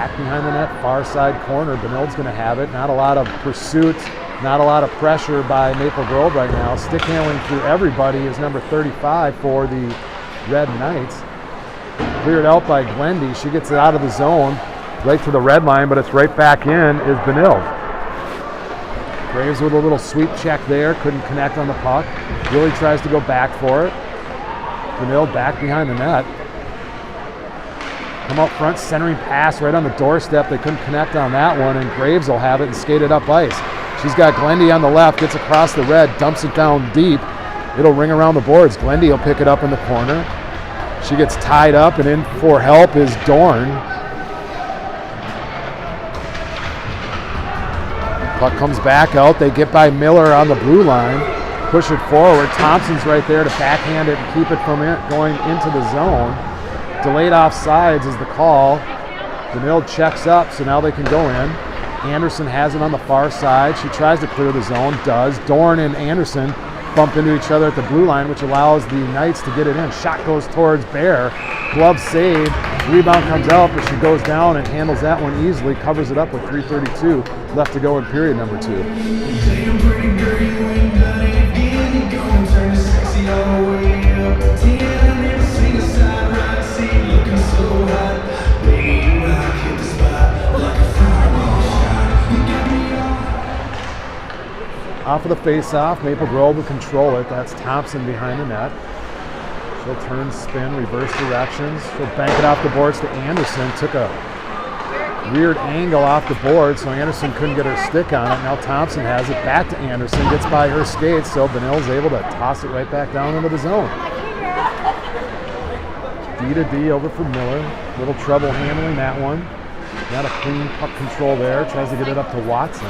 Back behind the net, far side corner. Benilde's going to have it. Not a lot of pursuit, not a lot of pressure by Maple Grove right now. Stick handling through everybody is number 35 for the Red Knights. Cleared out by Glendy. She gets it out of the zone, right to the red line, but it's right back in is Benilde. Graves with a little sweep check there, couldn't connect on the puck. Willie tries to go back for it. Benilde back behind the net. Come up front, centering pass right on the doorstep. They couldn't connect on that one, and Graves will have it and skate it up ice. She's got Glendy on the left, gets across the red, dumps it down deep. It'll ring around the boards. Glendy will pick it up in the corner. She gets tied up, and in for help is Dorn. Puck comes back out. They get by Miller on the blue line. Push it forward. Thompson's right there to backhand it and keep it from going into the zone. Delayed offsides is the call. Benilde checks up, so now they can go in. Anderson has it on the far side. She tries to clear the zone, does. Dorn and Anderson bump into each other at the blue line, which allows the Knights to get it in. Shot goes towards Bear. Glove save. Rebound comes out, but she goes down and handles that one easily, covers it up with 3:32 left to go in period number 2. Off of the face-off, Maple Grove will control it. That's Thompson behind the net. She'll turn, spin, reverse directions. She'll bank it off the boards to Anderson. Took a weird angle off the board, so Anderson couldn't get her stick on it. Now Thompson has it back to Anderson, gets by her skates, so Benilde's able to toss it right back down into the zone. D to D over for Miller. Little trouble handling that one. Not a clean puck control there. Tries to get it up to Watson.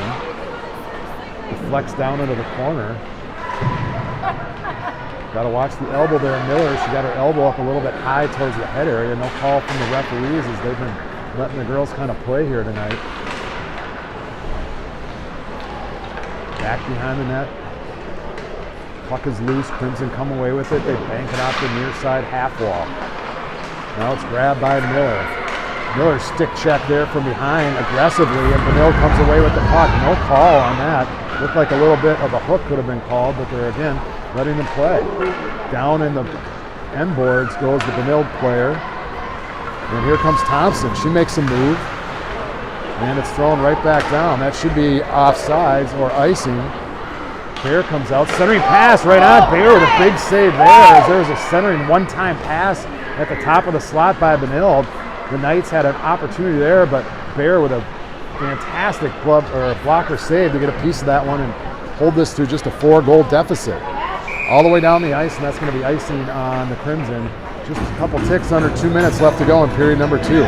Deflects down into the corner. Got to watch the elbow there. Miller, she got her elbow up a little bit high towards the head area. No call from the referees as they've been letting the girls kind of play here tonight. Back behind the net. Puck is loose. Crimson come away with it. They bank it off the near side half wall. Now it's grabbed by Miller. Miller stick check there from behind aggressively, and Benilde comes away with the puck. No call on that. Looked like a little bit of a hook could have been called, but they're again letting them play. Down in the end boards goes the Benilde player. And here comes Thompson. She makes a move. And it's thrown right back down. That should be offsides or icing. Bear comes out. Centering pass right on. Bear with a big save there. As there's a centering one-time pass at the top of the slot by Benilde. The Knights had an opportunity there, but Bear with a fantastic blocker save to get a piece of that one and hold this to just a 4-goal deficit. All the way down the ice, and that's going to be icing on the Crimson. Just a couple ticks under 2 minutes left to go in period number 2.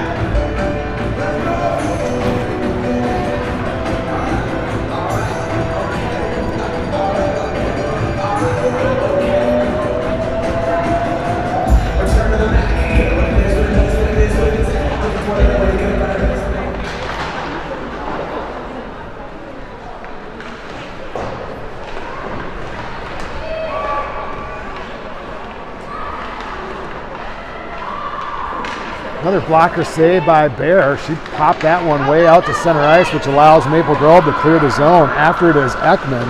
Another blocker save by Bear. She popped that one way out to center ice, which allows Maple Grove to clear the zone. After it is Ekman.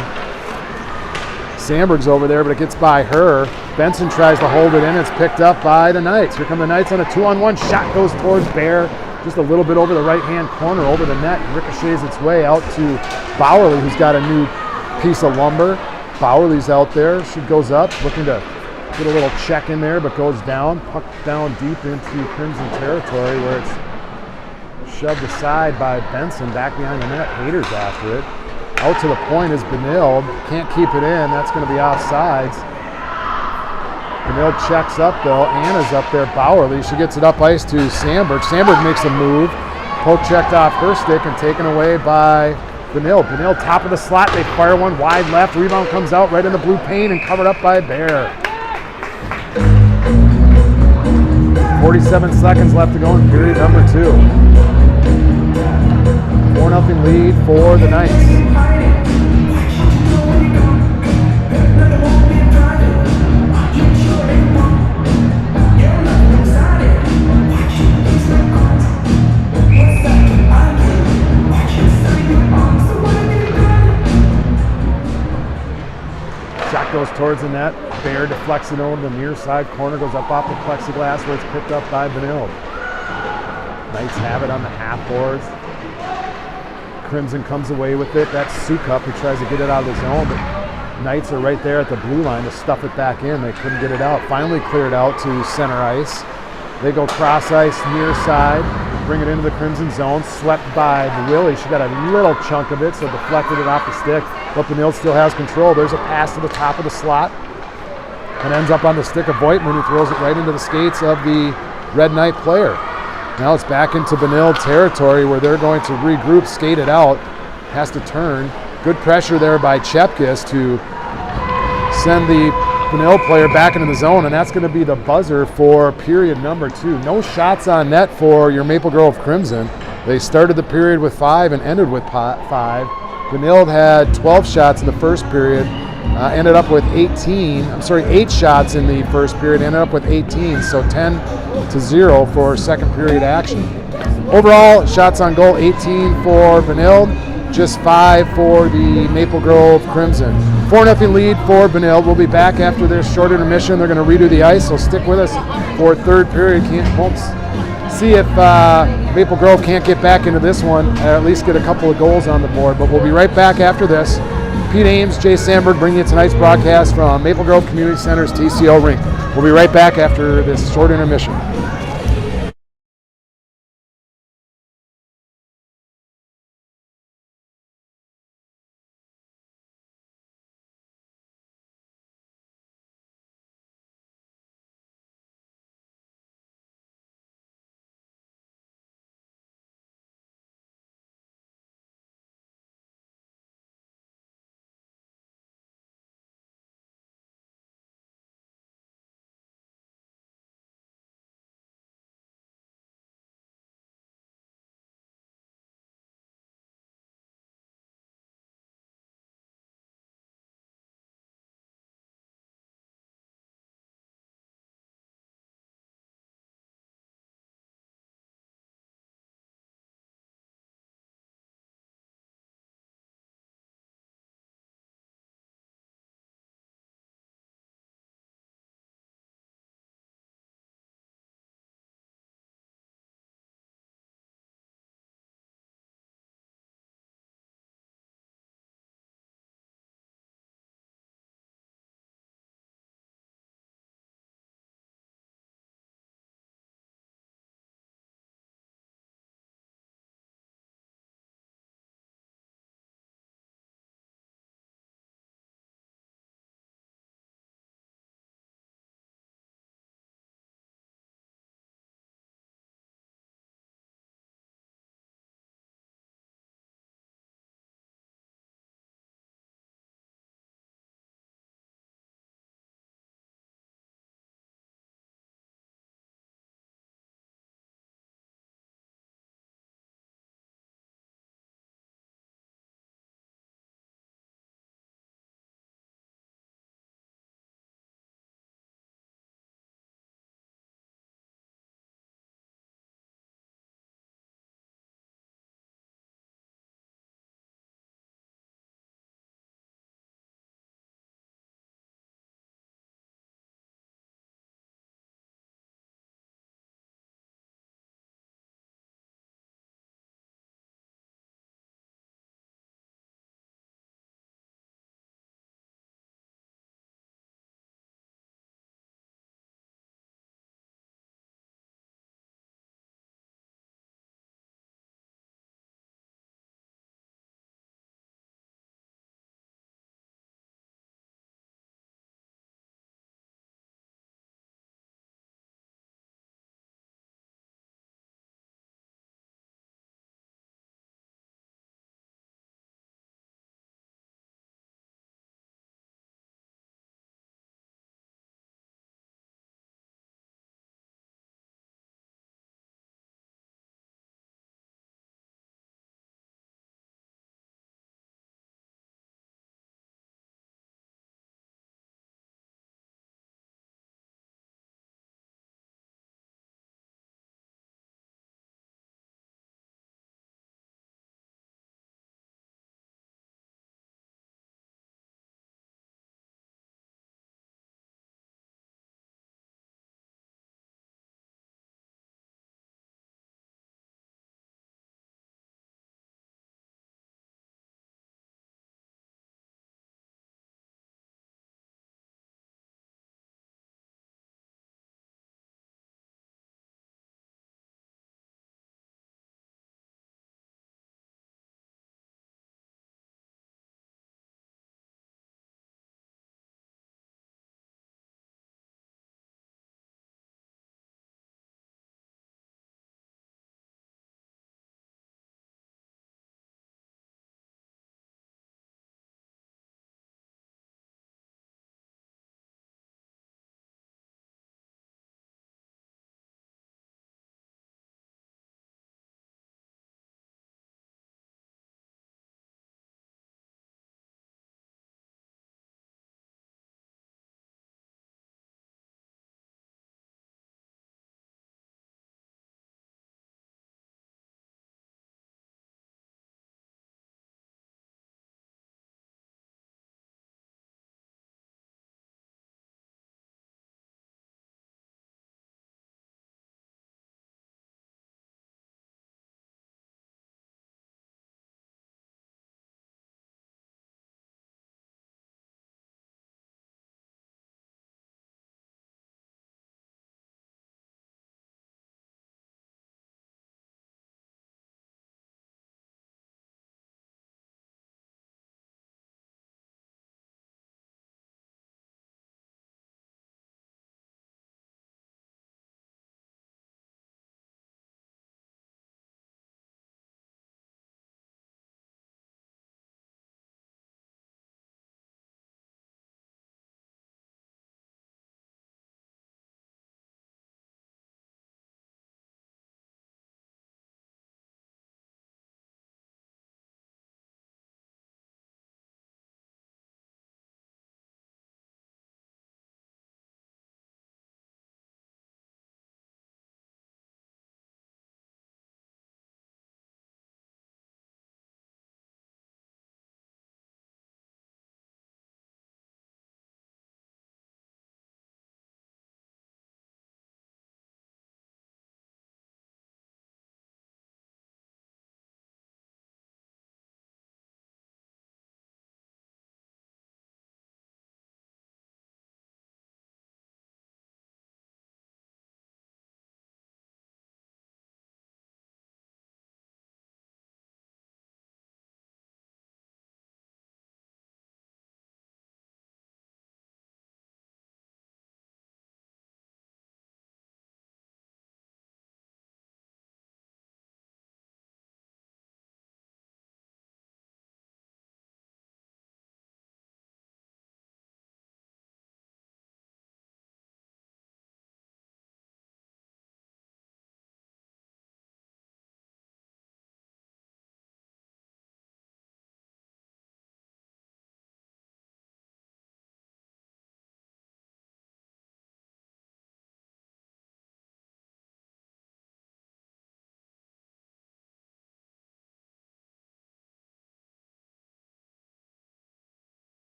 Sandberg's over there, but it gets by her. Benson tries to hold it in. It's picked up by the Knights. Here come the Knights on a 2-on-1. Shot goes towards Bear. Just a little bit over the right-hand corner, over the net. Ricochets its way out to Bowerly, who's got a new piece of lumber. Bowerly's out there. She goes up, looking to get a little check in there, but goes down. Puck down deep into Crimson territory where it's shoved aside by Benson back behind the net. Haters after it. Out to the point is Benilde. Can't keep it in. That's going to be offsides. Benilde checks up though. Anna's up there. Bowerly. She gets it up ice to Sandberg. Sandberg makes a move. Poke checked off her stick and taken away by Benilde. Benilde top of the slot. They fire one wide left. Rebound comes out right in the blue paint and covered up by Bear. 47 seconds left to go in period number 2. 4-0 lead for the Knights. towards the net. Bear deflects it over the near side corner, goes up off the plexiglass where it's picked up by Benilde. Knights have it on the half boards. Crimson comes away with it. That's Sukup who tries to get it out of the zone, but Knights are right there at the blue line to stuff it back in. They couldn't get it out. Finally cleared out to center ice. They go cross ice near side, bring it into the Crimson zone, swept by Willie. She got a little chunk of it, so deflected it off the stick. But Benilde still has control. There's a pass to the top of the slot and ends up on the stick of Voigtman, who throws it right into the skates of the Red Knight player. Now it's back into Benilde territory where they're going to regroup, skate it out. Has to turn. Good pressure there by Chepkis to send the Benilde player back into the zone, and that's going to be the buzzer for period number 2. No shots on net for your Maple Grove Crimson. They started the period with 5 and ended with 5. Benilde had 12 shots in the first period, ended up with 8 shots in the first period, ended up with 18, so 10-0 for second period action. Overall, shots on goal 18 for Benilde, just 5 for the Maple Grove Crimson. 4-0 lead for Benilde. We'll be back after this short intermission. They're going to redo the ice, so stick with us for third period. Won't see if Maple Grove can't get back into this one, or at least get a couple of goals on the board. But we'll be right back after this. Pete Ames, Jay Sandberg bringing you tonight's broadcast from Maple Grove Community Center's TCO rink. We'll be right back after this short intermission.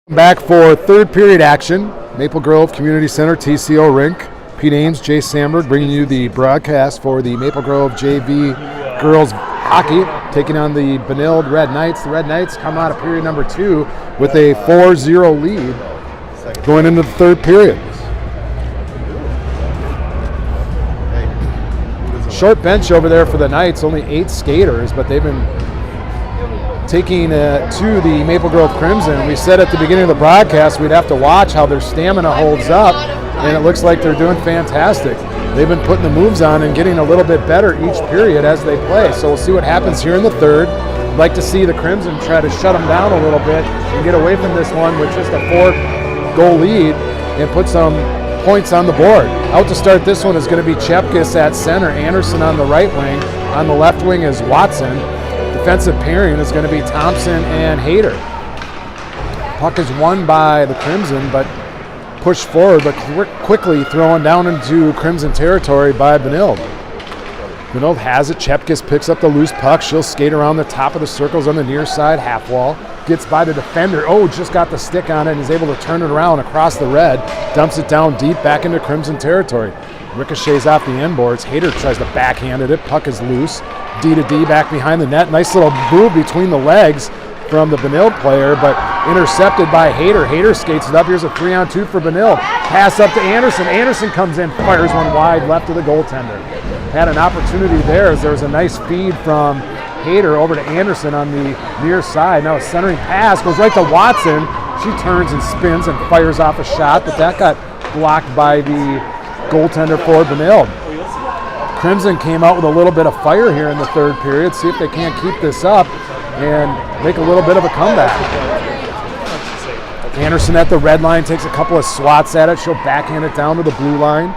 Back for third period action. Maple Grove Community Center, TCO Rink. Pete Ames, Jay Sandberg bringing you the broadcast for the Maple Grove JV girls hockey, taking on the Benilde Red Knights. The Red Knights come out of period number 2 with a 4-0 lead going into the third period. Short bench over there for the Knights, only 8 skaters, but they've been taking to the Maple Grove Crimson. We said at the beginning of the broadcast we'd have to watch how their stamina holds up, and it looks like they're doing fantastic. They've been putting the moves on and getting a little bit better each period as they play. So we'll see what happens here in the third. I'd like to see the Crimson try to shut them down a little bit and get away from this one with just a 4-goal lead and put some points on the board. Out to start this one is going to be Chepkis at center, Anderson on the right wing. On the left wing is Watson. Defensive pairing is going to be Thompson and Hayter. Puck is won by the Crimson, but pushed forward, but quickly thrown down into Crimson territory by Benilde. Benilde has it. Chepkis picks up the loose puck. She'll skate around the top of the circles on the near side half wall. Gets by the defender. Oh, just got the stick on it and is able to turn it around across the red. Dumps it down deep back into Crimson territory. Ricochets off the end boards. Hayter tries to backhand it. Puck is loose. D to D back behind the net. Nice little move between the legs from the Benilde player, but intercepted by Hayter. Hayter skates it up. Here's a 3-on-2 for Benilde. Pass up to Anderson. Anderson comes in, fires one wide left of the goaltender. Had an opportunity there as there was a nice feed from Hayter over to Anderson on the near side. Now a centering pass goes right to Watson. She turns and spins and fires off a shot, but that got blocked by the goaltender for Benilde. Crimson came out with a little bit of fire here in the third period. See if they can't keep this up and make a little bit of a comeback. Anderson at the red line takes a couple of swats at it. She'll backhand it down to the blue line.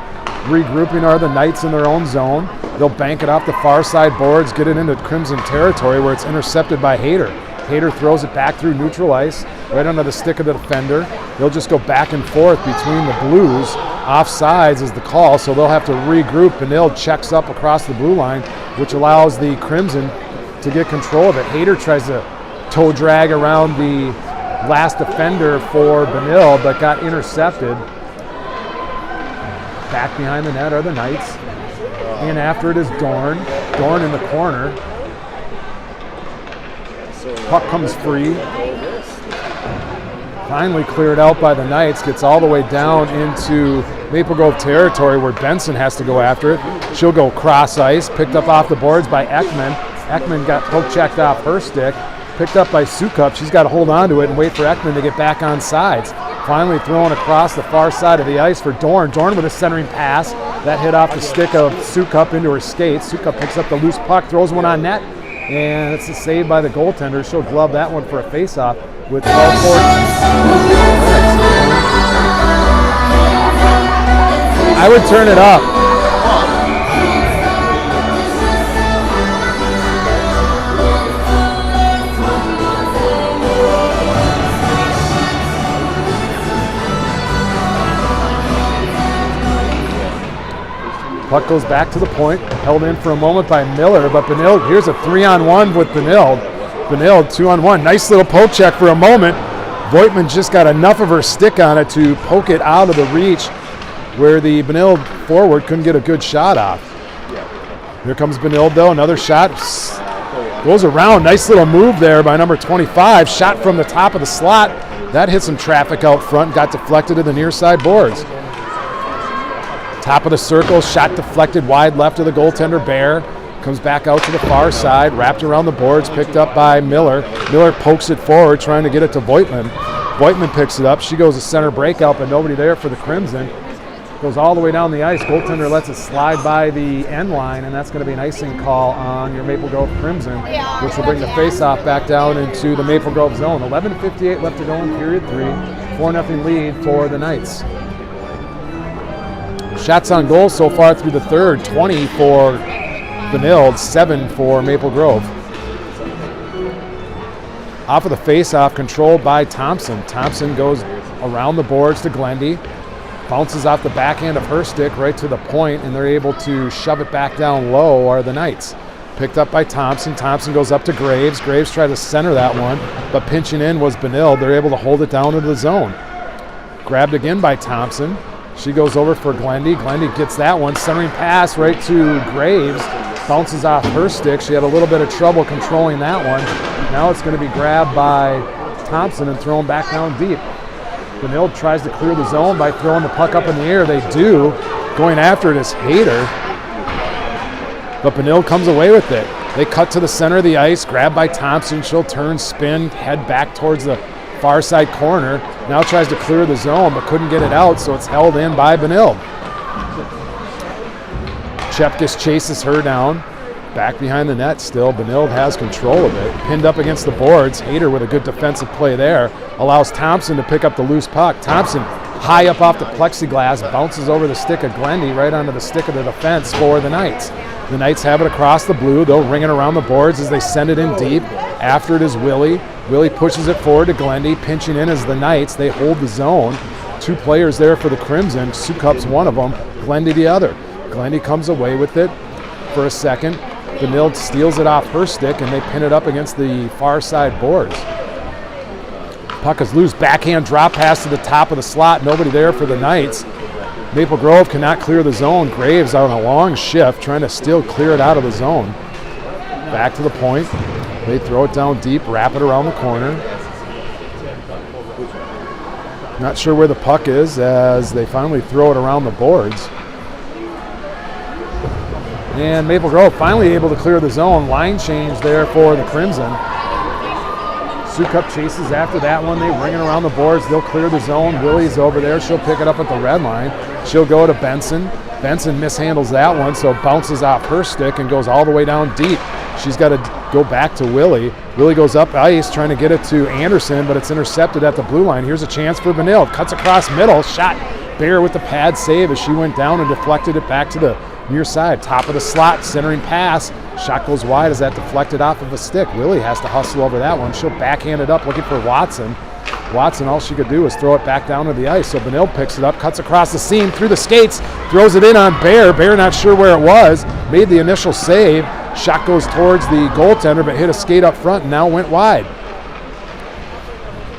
Regrouping are the Knights in their own zone. They'll bank it off the far side boards, get it into Crimson territory where it's intercepted by Hayter. Hayter throws it back through neutral ice, right under the stick of the defender. They'll just go back and forth between the Blues. Offsides is the call, so they'll have to regroup. Benilde checks up across the blue line, which allows the Crimson to get control of it. Hayter tries to toe drag around the last defender for Benilde, but got intercepted. Back behind the net are the Knights. And after it is Dorn. Dorn in the corner. Puck comes free. Finally cleared out by the Knights. Gets all the way down into Maple Grove territory where Benson has to go after it. She'll go cross ice. Picked up off the boards by Ekman. Ekman got poke checked off her stick. Picked up by Sukup. She's got to hold on to it and wait for Ekman to get back on sides. Finally thrown across the far side of the ice for Dorn. Dorn with a centering pass. That hit off the stick of Sukup into her skates. Sukup picks up the loose puck, throws one on net, and it's a save by the goaltender. She'll glove that one for a face-off with 12-4. I would turn it up. Puck goes back to the point, held in for a moment by Miller, but Benilde, here's a 3-on-1 with Benilde. Benilde 2-on-1, nice little poke check for a moment. Voigtman just got enough of her stick on it to poke it out of the reach where the Benilde forward couldn't get a good shot off. Here comes Benilde though, another shot. Goes around, nice little move there by number 25. Shot from the top of the slot. That hit some traffic out front, got deflected to the near side boards. Top of the circle, shot deflected wide left of the goaltender, Bear. Comes back out to the far side, wrapped around the boards, picked up by Miller. Miller pokes it forward, trying to get it to Voigtman. Voigtman picks it up. She goes a center breakout, but nobody there for the Crimson. Goes all the way down the ice. Goaltender lets it slide by the end line, and that's going to be an icing call on your Maple Grove Crimson, which will bring the face-off back down into the Maple Grove zone. 11:58 left to go in period 3. 4-0 lead for the Knights. Shots on goal so far through the third, 20 for Benilde, 7 for Maple Grove. Off of the face-off, controlled by Thompson. Thompson goes around the boards to Glendy, bounces off the backhand of her stick right to the point, and they're able to shove it back down low are the Knights. Picked up by Thompson. Thompson goes up to Graves. Graves tried to center that one, but pinching in was Benilde. They're able to hold it down into the zone. Grabbed again by Thompson. She goes over for Glendy. Glendy gets that one. Centering pass right to Graves. Bounces off her stick. She had a little bit of trouble controlling that one. Now it's going to be grabbed by Thompson and thrown back down deep. Benilde tries to clear the zone by throwing the puck up in the air. They do. Going after it is Hayter. But Benilde comes away with it. They cut to the center of the ice, grabbed by Thompson. She'll turn, spin, head back towards the far side corner. Now tries to clear the zone, but couldn't get it out, so it's held in by Benilde. Chepkis chases her down. Back behind the net still. Benilde has control of it. Pinned up against the boards. Hayter with a good defensive play there. Allows Thompson to pick up the loose puck. Thompson high up off the plexiglass, bounces over the stick of Glendy, right onto the stick of the defense for the Knights. The Knights have it across the blue. They'll ring it around the boards as they send it in deep. After it is Willie. Willie pushes it forward to Glendy. Pinching in as the Knights. They hold the zone. 2 players there for the Crimson. Sukup's one of them. Glendy the other. Glendy comes away with it for a second. Benilde steals it off her stick and they pin it up against the far side boards. Puck is loose. Backhand drop pass to the top of the slot. Nobody there for the Knights. Maple Grove cannot clear the zone. Graves on a long shift trying to still clear it out of the zone. Back to the point. They throw it down deep, wrap it around the corner. Not sure where the puck is as they finally throw it around the boards. And Maple Grove finally able to clear the zone. Line change there for the Crimson. Sukup chases after that one. They ring it around the boards. They'll clear the zone. Willie's over there. She'll pick it up at the red line. She'll go to Benson. Benson mishandles that one, so bounces off her stick and goes all the way down deep. She's got to go back to Willie. Willie goes up ice trying to get it to Anderson, but it's intercepted at the blue line. Here's a chance for Benilde. Cuts across middle. Shot. Bear with the pad save as she went down and deflected it back to the near side. Top of the slot, centering pass. Shot goes wide as that deflected off of a stick. Willie has to hustle over that one. She'll backhand it up looking for Watson. Watson, all she could do was throw it back down to the ice. So Benilde picks it up, cuts across the seam, through the skates, throws it in on Bear. Bear not sure where it was, made the initial save. Shot goes towards the goaltender, but hit a skate up front and now went wide.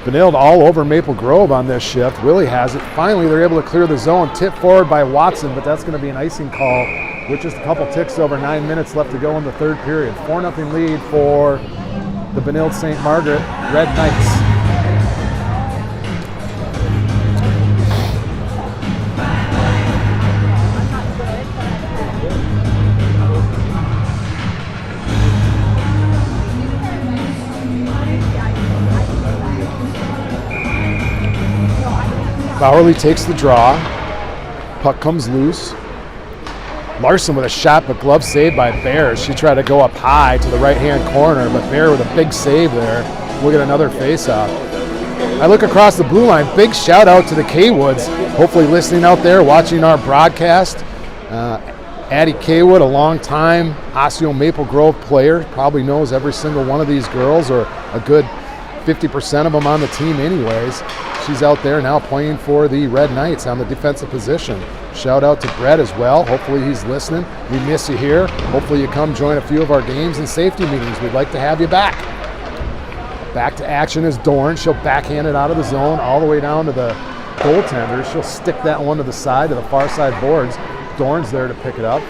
Benilde all over Maple Grove on this shift. Willie has it. Finally, they're able to clear the zone. Tip forward by Watson, but that's going to be an icing call with just a couple ticks over 9 minutes left to go in the third period. 4-0 lead for the Benilde St. Margaret Red Knights. Bowerly takes the draw. Puck comes loose. Larson with a shot, but glove saved by Bear. She tried to go up high to the right-hand corner, but Bear with a big save there. We'll get another face-off. I look across the blue line. Big shout-out to the K-Woods, hopefully listening out there, watching our broadcast. Addie K-Wood, a long-time Osseo Maple Grove player, probably knows every single one of these girls, or a good 50% of them on the team anyways. She's out there now playing for the Red Knights on the defensive position. Shout out to Brett as well. Hopefully he's listening. We miss you here. Hopefully you come join a few of our games and safety meetings. We'd like to have you back. Back to action is Dorn. She'll backhand it out of the zone all the way down to the goaltender. She'll stick that one to the side, to the far side boards. Dorn's there to pick it up.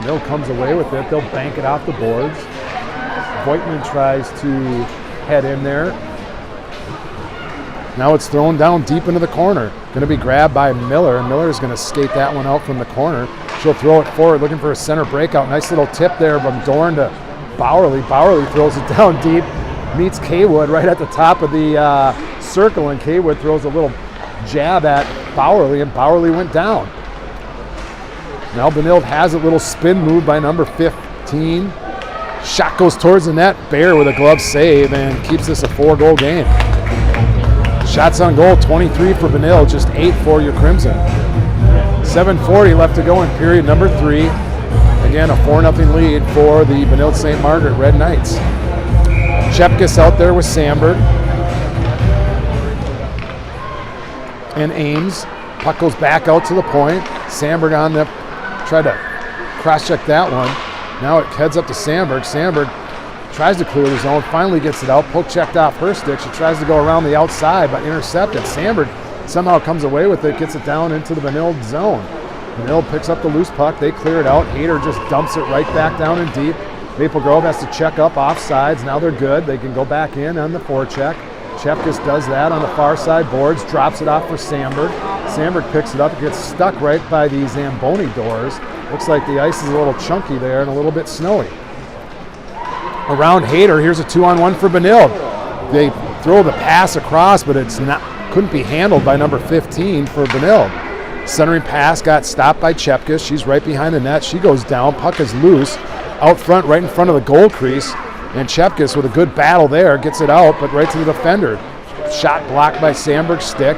Mill comes away with it. They'll bank it off the boards. Voigtman tries to head in there. Now it's thrown down deep into the corner. Going to be grabbed by Miller, and Miller is going to skate that one out from the corner. She'll throw it forward, looking for a center breakout. Nice little tip there from Dorn to Bowerly. Bowerly throws it down deep, meets K-Wood right at the top of the circle, and K-Wood throws a little jab at Bowerly, and Bowerly went down. Now Benilde has a little spin move by number 15. Shot goes towards the net. Bear with a glove save and keeps this a 4-goal game. Shots on goal, 23 for Benilde, just 8 for your Crimson. 7:40 left to go in period number 3. Again, a 4-0 lead for the Benilde St. Margaret Red Knights. Chepkis out there with Sandberg. And Ames. Puck goes back out to the point. Sandberg on the, tried to cross-check that one. Now it heads up to Sandberg. Sandberg tries to clear the zone, finally gets it out. Poke checked off her stick. She tries to go around the outside, but intercepted. Sandberg somehow comes away with it, gets it down into the Benilde zone. Benilde picks up the loose puck. They clear it out. Hayter just dumps it right back down in deep. Maple Grove has to check up offsides. Now they're good. They can go back in on the forecheck. Chepkus does that on the far side boards, drops it off for Sandberg. Sandberg picks it up. It gets stuck right by the Zamboni doors. Looks like the ice is a little chunky there and a little bit snowy. Around Hayter, here's a 2-on-1 for Benilde. They throw the pass across, but couldn't be handled by number 15 for Benilde. Centering pass got stopped by Chepkus. She's right behind the net. She goes down. Puck is loose out front, right in front of the goal crease. And Chepkus with a good battle there gets it out, but right to the defender. Shot blocked by Sandberg's stick.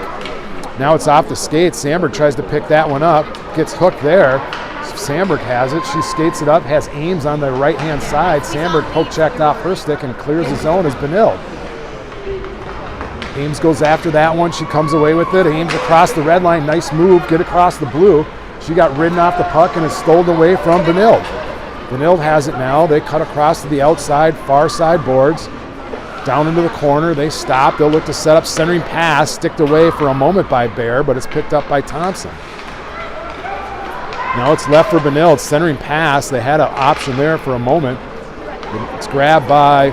Now it's off the skates. Sandberg tries to pick that one up. Gets hooked there. Sandberg has it. She skates it up. Has Ames on the right-hand side. Sandberg poke checked off her stick and clears the zone as Benilde. Ames goes after that one. She comes away with it. Ames across the red line. Nice move. Get across the blue. She got ridden off the puck and is stolen away from Benilde. Benilde has it now. They cut across to the outside, far side boards. Down into the corner. They stop. They'll look to set up centering pass. Sticked away for a moment by Bear, but it's picked up by Thompson. Now it's left for Benilde. Centering pass. They had an option there for a moment. It's grabbed by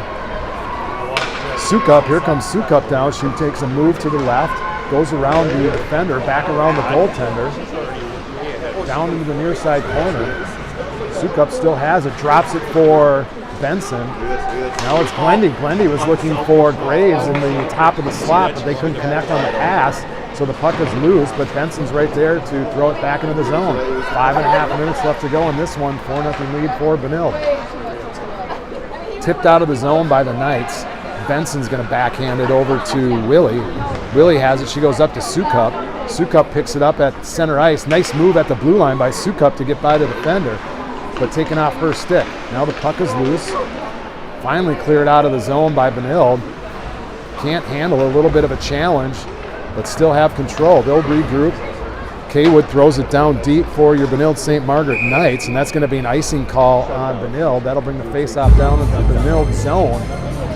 Sukup. Here comes Sukup down. She takes a move to the left. Goes around the defender. Back around the goaltender. Down into the near side corner. Sukup still has it. Drops it for Benson. Now it's Glendy. Glendy was looking for Graves in the top of the slot, but they couldn't connect on the pass. So the puck is loose, but Benson's right there to throw it back into the zone. 5.5 minutes left to go in this one. 4-0 lead for Benilde. Tipped out of the zone by the Knights. Benson's going to backhand it over to Willie. Willie has it. She goes up to Sukup. Sukup picks it up at center ice. Nice move at the blue line by Sukup to get by the defender, but taken off her stick. Now the puck is loose. Finally cleared out of the zone by Benilde. Can't handle a little bit of a challenge, but still have control. They'll regroup. Kaywood throws it down deep for your Benilde St. Margaret Knights, and that's going to be an icing call on Benilde. That'll bring the faceoff down into the Benilde zone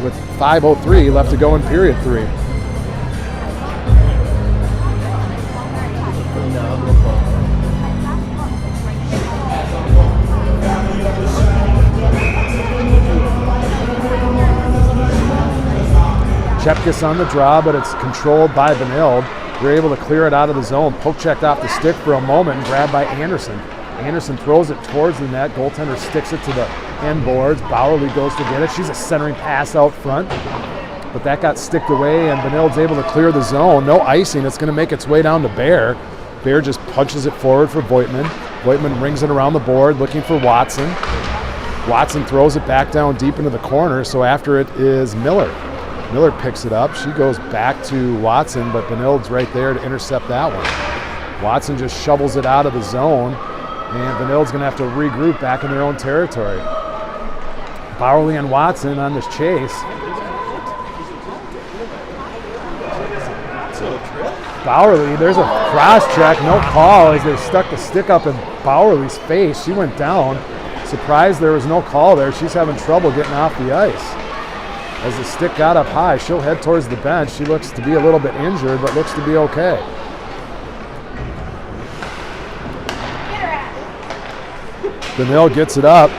with 5:03 left to go in period 3. Chepkus on the draw, but it's controlled by Benilde. They're able to clear it out of the zone. Poke checked off the stick for a moment and grabbed by Anderson. Anderson throws it towards the net. Goaltender sticks it to the end boards. Bowerly goes to get it. She's a centering pass out front, but that got sticked away, and Benilde's able to clear the zone. No icing. It's going to make its way down to Bear. Bear just punches it forward for Voigtman. Voigtman rings it around the board looking for Watson. Watson throws it back down deep into the corner, so after it is Miller. Miller picks it up. She goes back to Watson, but Benilde's right there to intercept that one. Watson just shovels it out of the zone, and Benilde's going to have to regroup back in their own territory. Bowerly and Watson on this chase. Bowerly, there's a cross check, no call as they stuck the stick up in Bowerly's face. She went down. Surprised there was no call there. She's having trouble getting off the ice. As the stick got up high, she'll head towards the bench. She looks to be a little bit injured, but looks to be okay. Benilde gets it up.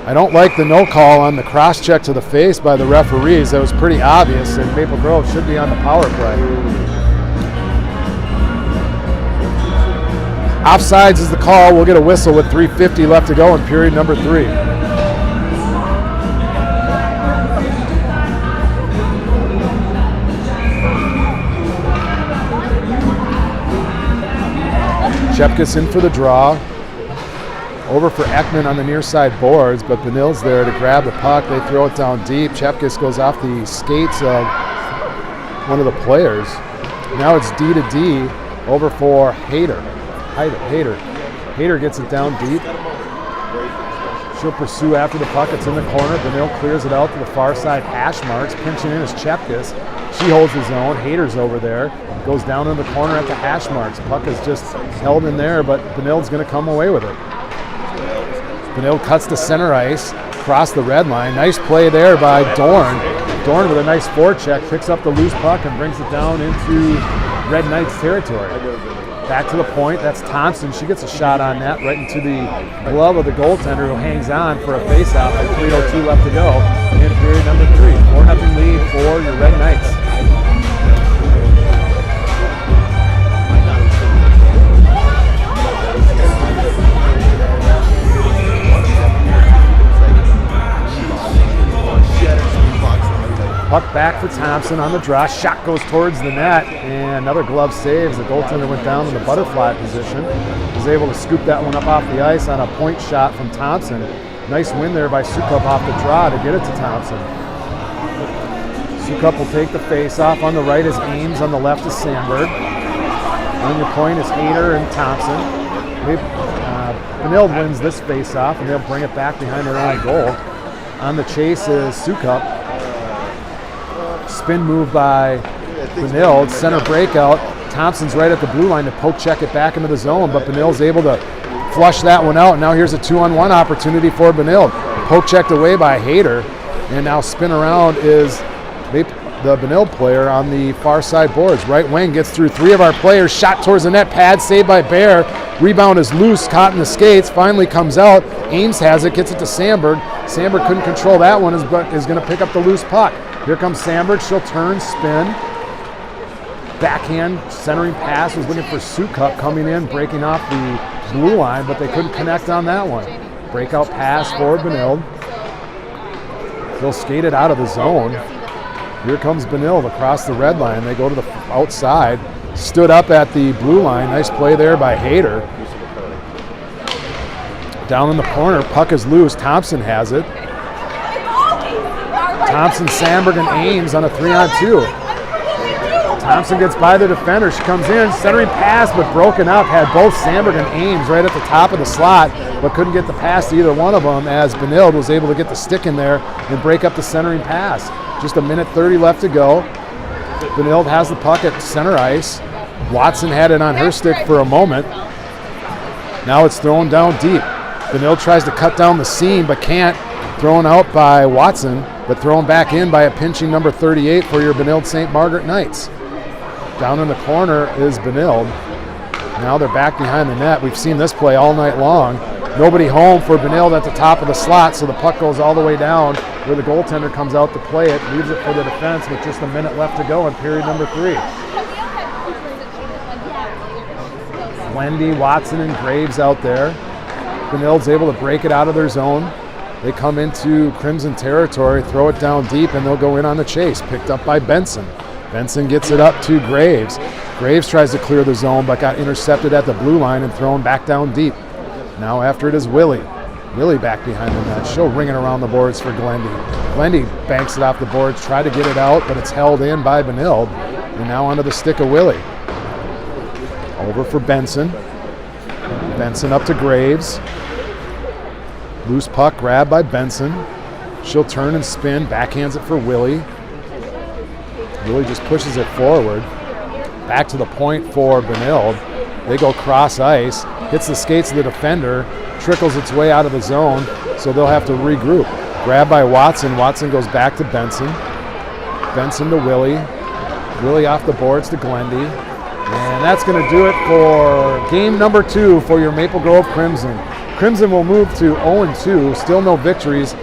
I don't like the no call on the cross check to the face by the referees. That was pretty obvious, and Maple Grove should be on the power play. Offsides is the call. We'll get a whistle with 3:50 left to go in period number 3. Chepkus in for the draw. Over for Ekman on the near side boards, but Benilde's there to grab the puck. They throw it down deep. Chepkus goes off the skates of one of the players. Now it's D to D over for Hayter. Hayter gets it down deep. She'll pursue after the puck. It's in the corner. Benilde clears it out to the far side hash marks. Pinching in is Chepkus. She holds the zone. Hayter's over there. Goes down in the corner at the hash marks. Puck is just held in there, but Benilde's going to come away with it. Benilde cuts to center ice, across the red line. Nice play there by Dorn. Dorn with a nice forecheck, picks up the loose puck and brings it down into Red Knights territory. Back to the point, that's Thompson. She gets a shot on net right into the glove of the goaltender who hangs on for a faceoff with 3:02 left to go in period number 3. 4-0 lead for your Red Knights. Puck back for Thompson on the draw. Shot goes towards the net, and another glove saves. The goaltender went down in the butterfly position. Was able to scoop that one up off the ice on a point shot from Thompson. Nice win there by Sukup off the draw to get it to Thompson. Sukup will take the face off. On the right is Ames, on the left is Sandberg. On your point is Hayter and Thompson. Benilde wins this face off, and they'll bring it back behind their own goal. On the chase is Sukup. Spin move by Benilde, center breakout. Thompson's right at the blue line to poke check it back into the zone, but Benilde's able to flush that one out. Now here's a 2-on-1 opportunity for Benilde. Poke checked away by Hayter, and now spin around is the Benilde player on the far side boards. Right wing gets through 3 of our players, shot towards the net, pad saved by Bear. Rebound is loose, caught in the skates, finally comes out. Ames has it, gets it to Sandberg. Sandberg couldn't control that one, is going to pick up the loose puck. Here comes Sandberg, she'll turn, spin. Backhand centering pass, was looking for Sukup coming in, breaking off the blue line, but they couldn't connect on that one. Breakout pass for Benilde. They'll skate it out of the zone. Here comes Benilde across the red line. They go to the outside. Stood up at the blue line. Nice play there by Hayter. Down in the corner, puck is loose. Thompson has it. Thompson, Sandberg, and Ames on a 3-on-2. Thompson gets by the defender. She comes in, centering pass, but broken up. Had both Sandberg and Ames right at the top of the slot, but couldn't get the pass to either one of them, as Benilde was able to get the stick in there and break up the centering pass. Just a minute 30 left to go. Benilde has the puck at center ice. Watson had it on her stick for a moment. Now it's thrown down deep. Benilde tries to cut down the seam, but can't. Thrown out by Watson, but thrown back in by a pinching number 38 for your Benilde St. Margaret Knights. Down in the corner is Benilde. Now they're back behind the net. We've seen this play all night long. Nobody home for Benilde at the top of the slot, so the puck goes all the way down where the goaltender comes out to play it, leaves it for the defense with just a minute left to go in period number 3. Wendy, Watson, and Graves out there. Benilde's able to break it out of their zone. They come into Crimson territory, throw it down deep, and they'll go in on the chase. Picked up by Benson. Benson gets it up to Graves. Graves tries to clear the zone, but got intercepted at the blue line and thrown back down deep. Now after it is Willie. Willie back behind the net. She'll ring it around the boards for Glendy. Glendy banks it off the boards, try to get it out, but it's held in by Benilde. And now onto the stick of Willie. Over for Benson. Benson up to Graves. Loose puck grabbed by Benson. She'll turn and spin, backhands it for Willie. Willie just pushes it forward. Back to the point for Benilde. They go cross ice, hits the skates of the defender, trickles its way out of the zone, so they'll have to regroup. Grabbed by Watson. Watson goes back to Benson. Benson to Willie. Willie off the boards to Glendy. And that's going to do it for game number 2 for your Maple Grove Crimson. Crimson will move to 0-2, still no victories.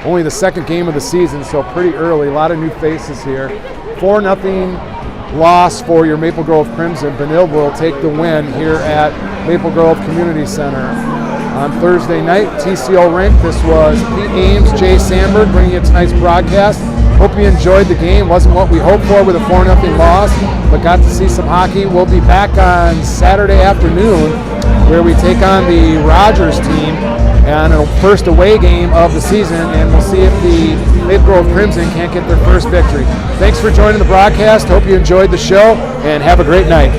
Only the second game of the season, so pretty early. A lot of new faces here. 4-0 loss for your Maple Grove Crimson. Benilde will take the win here at Maple Grove Community Center. On Thursday night, TCO Rink, this was Pete Ames, Jay Sandberg bringing you tonight's broadcast. Hope you enjoyed the game. Wasn't what we hoped for with a 4-0 loss, but got to see some hockey. We'll be back on Saturday afternoon where we take on the Rogers team and a first away game of the season, and we'll see if the Maple Grove Crimson can't get their first victory. Thanks for joining the broadcast. Hope you enjoyed the show, and have a great night.